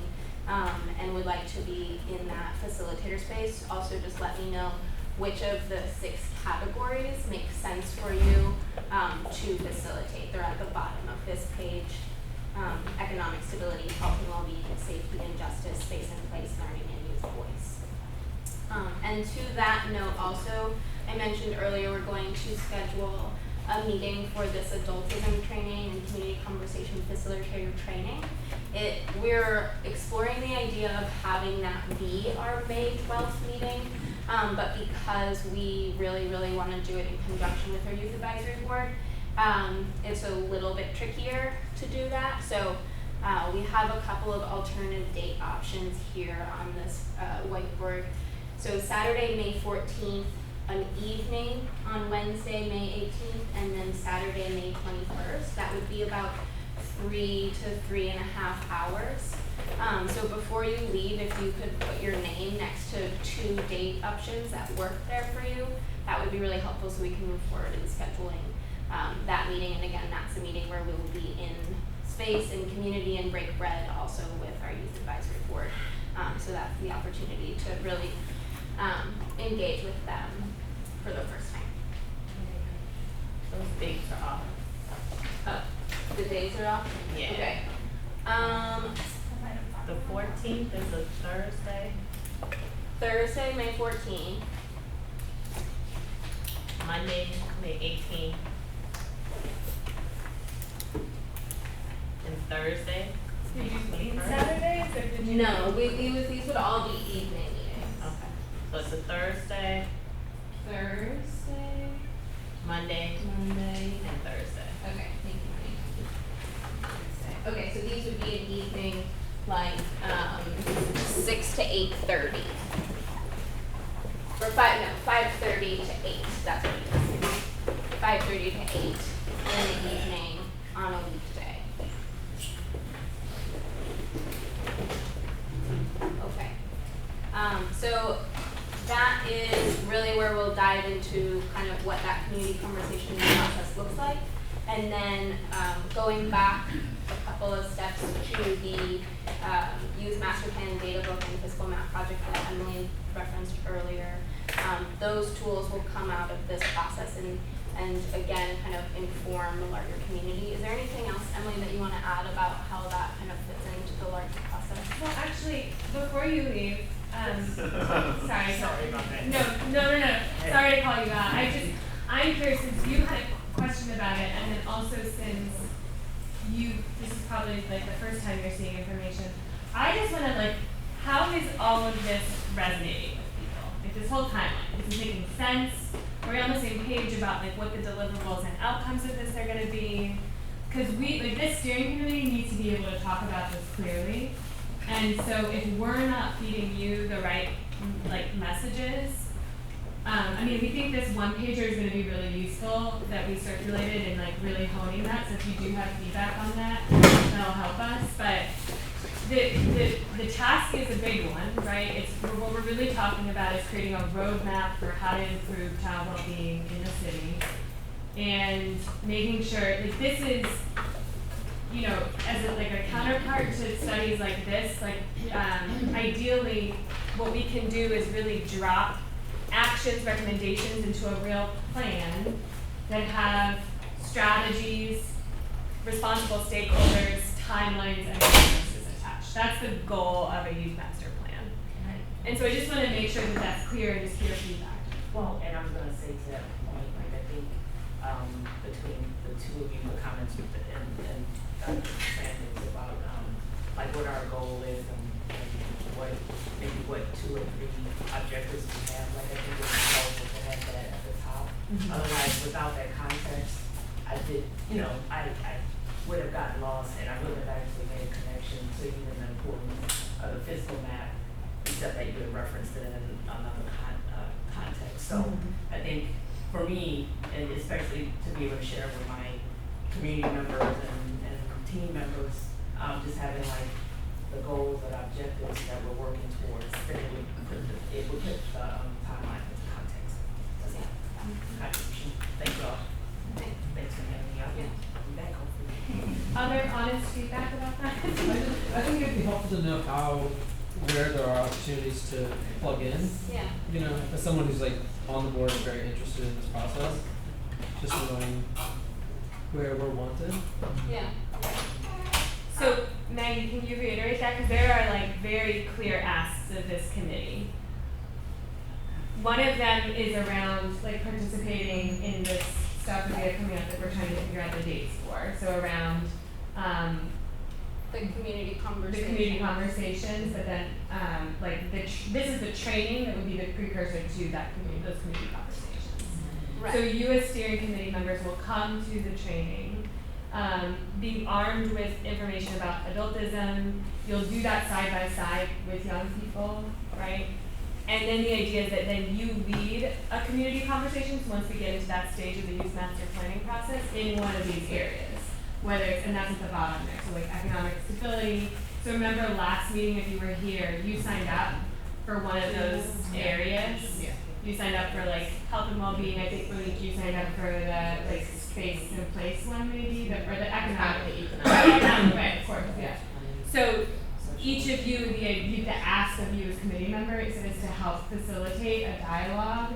and would like to be in that facilitator space, also just let me know which of the 6 categories make sense for you to facilitate. They're at the bottom of this page. economic stability, health and well-being, safety and justice, space and place, learning and youth voice. And to that note also, I mentioned earlier we're going to schedule a meeting for this adultism training and community conversation facilitator training. We're exploring the idea of having that be our May 12th meeting, but because we really, really want to do it in conjunction with our youth advisory board, it's a little bit trickier to do that. So we have a couple of alternative date options here on this whiteboard. So Saturday, May 14th, an evening on Wednesday, May 18th, and then Saturday, May 21st. That would be about 3 to 3.5 hours. So before you leave, if you could put your name next to 2 date options that work there for you, that would be really helpful so we can move forward in scheduling that meeting. And again, that's a meeting where we will be in space and community and break bread also with our youth advisory board. So that's the opportunity to really engage with them for the first time. Those dates are off. The days are off? Yeah. Okay. The 14th is a Thursday. Thursday, May 14th. Monday, May 18th. And Thursday, May 21st. Saturdays or did you? No, these would all be evening meetings. Okay. So it's a Thursday, Thursday, Monday, and Thursday. okay, thank you, Thursday. Okay, so these would be an evening, like, 6 to 8:30. Or 5:30 to 8, that's what it is. 5:30 to 8 in the evening on a weekday. Okay. So that is really where we'll dive into kind of what that community conversation process looks like. And then going back a couple of steps to the youth master plan data book and fiscal map project that Emily referenced earlier. Those tools will come out of this process and again kind of inform the larger community. Is there anything else, Emily, that you want to add about how that kind of fits into the larger process? Well, actually, before you leave, sorry. Sorry about that. No. Sorry to call you out. I'm curious, since you had a question about it, and then also since this is probably like the first time you're seeing information, I just want to how is all of this resonating with people? Like this whole timeline, is it making sense? Are we on the same page about what the deliverables and outcomes of this are going to be? Because this steering committee needs to be able to talk about this clearly. And so if we're not feeding you the right messages, we think this one pager is going to be really useful that we circulated and really honing that. So if you do have feedback on that, that'll help us. But the task is a big one, right? What we're really talking about is creating a roadmap for how to improve child well-being in the city, and making sure this is, as a counterpart to studies like this, ideally, what we can do is really drop actions, recommendations into a real plan that have strategies, responsible stakeholders, timelines, and resources attached. That's the goal of a youth master plan. Right. And so I just want to make sure that that's clear and just hear feedback. Well, and I'm gonna say to that point, I think, between the two of you, the comments and Dr. Sanders about, what our goal is and what 2 or 3 objectives we have, I think it's helpful to have that at the top. Otherwise, without that context, I would have gotten lost and I wouldn't have actually made a connection to even the importance of the fiscal map, except that you would have referenced it in another context. So I think for me, and especially to be able to share with my community members and team members, just having the goals and objectives that we're working towards, then it would put the timeline into context. That's it. Contribution. Thank you all. Thanks for having me out. I'm back hopefully. Other honest feedback about that? I think it'd be helpful to know where there are opportunities to plug in. Yeah. As someone who's on the board and very interested in this process, just knowing where we're wanted. Yeah. So Maggie, can you reiterate that? Because there are like very clear asks of this committee. One of them is around like participating in this stuff that we have coming up that we're trying to figure out the dates for. So around The community the conversation. community conversations, but then like this is the training that would be the precursor to that those community conversations. Right. So you as steering committee members will come to the training, being armed with information about adultism. You'll do that side by side with young people, right? And then the idea is that then you lead a community conversation once we get into that stage of the youth master planning process in one of these areas. Whether it's, and that's at the bottom there, so like economic stability. So remember last meeting, if you were here, you signed up for one of those areas. Yeah. You signed up for like health and well-being. I think Monique, you signed up for the like space and place one maybe, or the economic. Right, of course, yeah. So each of you, the ask of you as committee members is to help facilitate a dialogue,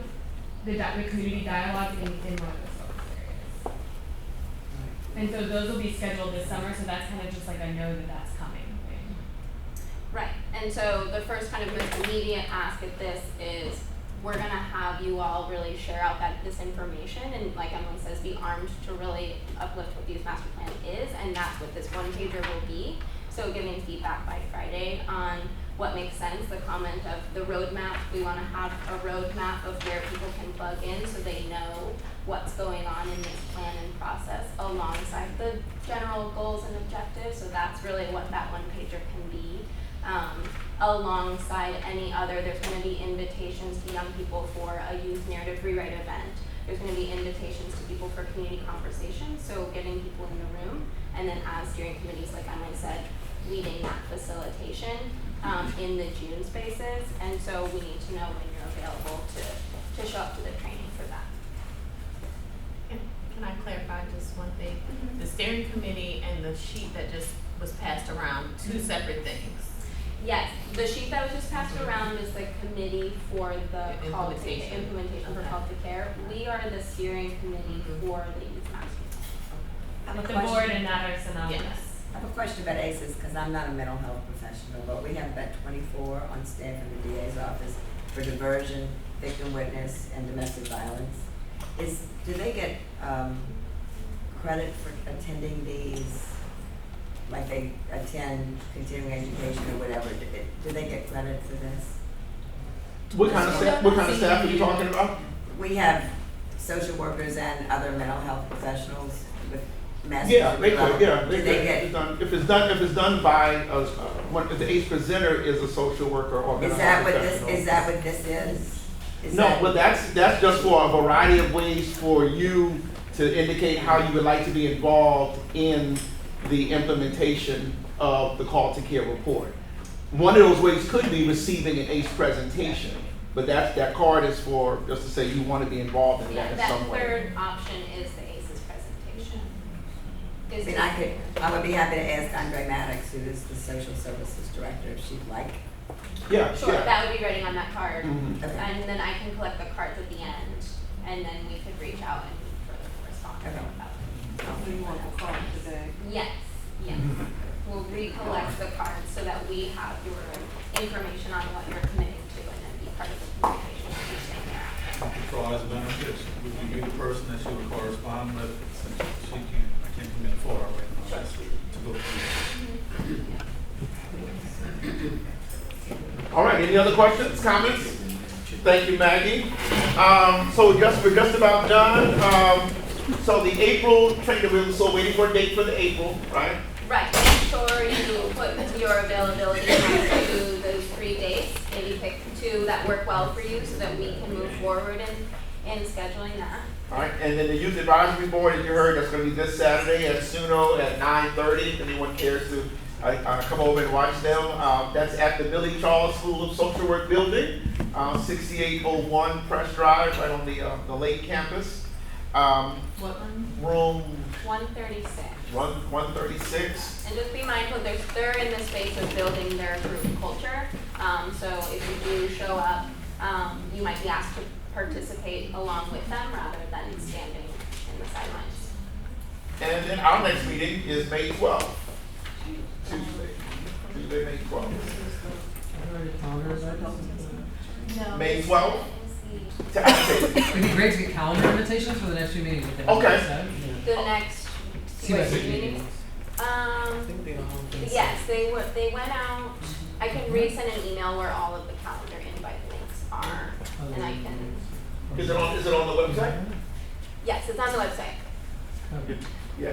the community dialogue in one of those focus areas. And so those will be scheduled this summer, so that's kind of just like I know that that's coming. Right, and so the first kind of most immediate ask of this is we're gonna have you all really share out this information and like Emily says, be armed to really uplift what the youth master plan is, and that's what this one pager will be. So giving feedback by Friday on what makes sense, the comment of the roadmap. We wanna have a roadmap of where people can plug in so they know what's going on in this plan and process alongside the general goals and objectives. So that's really what that one pager can be. Alongside any other, there's gonna be invitations to young people for a youth narrative rewrite event. There's gonna be invitations to people for community conversations, so getting people in the room, and then as steering committees, like Emily said, leading that facilitation in the June spaces. And so we need to know when you're available to show up to the training for that. Can I clarify just one thing? The steering committee and the sheet that just was passed around, two separate things. Yes, the sheet that was just passed around is the committee for the implementation for call to care. We are the steering committee for the youth master plan. The board and that are synonymous. Yes. I have a question about ACEs, because I'm not a mental health professional, but we have about 24 on staff in the DA's office for diversion, victim witness, and domestic violence. Do they get credit for attending these, like they attend continuing education or whatever? Do they get credit for this? What kind of staff are you talking about? We have social workers and other mental health professionals with master's Yeah, they degree could, level. yeah. Do they get? If it's done by, if the ACE presenter is a social worker or mental health professional. Is that what this is? No, but that's just for a variety of ways for you to indicate how you would like to be involved in the implementation of the call to care report. One of those ways could be receiving an ACE presentation, but that card is for just to say you want to be involved in that in some way. That third option is the ACE's presentation. I would be happy to ask Andre Maddox, who is the social services director, if she'd like. Yeah, Sure, yeah. that would be writing on that card. Mhm. Okay. And then I can collect the cards at the end, and then we could reach out and further correspond Okay. about it. So you want the card today? Yes, yes. We'll recollect the cards so that we have your information on what you're committing to and then be part of the communication that you're saying thereafter. For all its benefits, would you be the person that she would correspond with, since I can't commit for her right now, that's to go through. All right, any other questions, comments? Thank you, Maggie. So we're just about done. So the April training, we're still waiting for a date for the April, right? Right, make sure you put your availability to those 3 dates, maybe pick 2 that work well for you so that we can move forward in scheduling that. All right, and then the Youth Advisory Board, as you heard, that's going to be this Saturday at Suno at 9:30. If anyone cares to come over and watch them. That's at the Billy Charles School of Social Work building, 6801 Press Drive, right on the Lake campus. What one? Room 136. 136. And just be mindful, they're in the space of building their group culture. So if you do show up, you might be asked to participate along with them rather than standing in the sidelines. And then our next meeting is May 12th. Tuesday, May 12th. No. May 12th? It'd be great to get calendar invitations for the next few meetings. If they Okay. The next CYPB meeting. they all. Yes, they went out. I can resend an email where all of the calendar invite links are, and I can. Is it on the website? Yes, it's on the website. Yeah.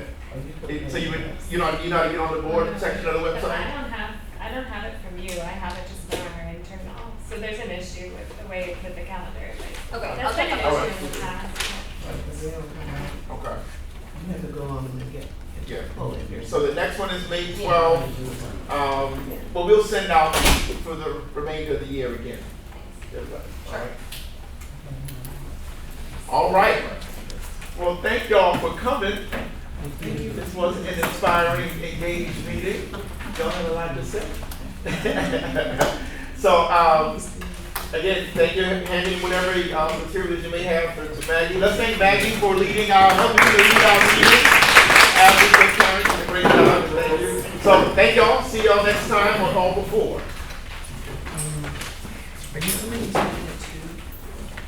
So you're not get on the board section of the website? I don't have it from you, I have it just from our internal, so there's an issue with the way you put the calendar, like, Okay, I'll that's been check an it out. issue in the past. Okay. You have to go on and get, Yeah. pull it here. So the next one is May 12th. But we'll send out for the remainder of the year again. Everybody. All right. Well, thank y'all for coming. This was an inspiring, engaged meeting. Y'all have a lot to say. So, again, thank you. Hand in whatever materials you may have to Maggie. Let's thank Maggie for leading helping to lead our meeting. Abby and Karen did a great job. Thank you. So, thank y'all. See y'all next time on All Before. Are you coming to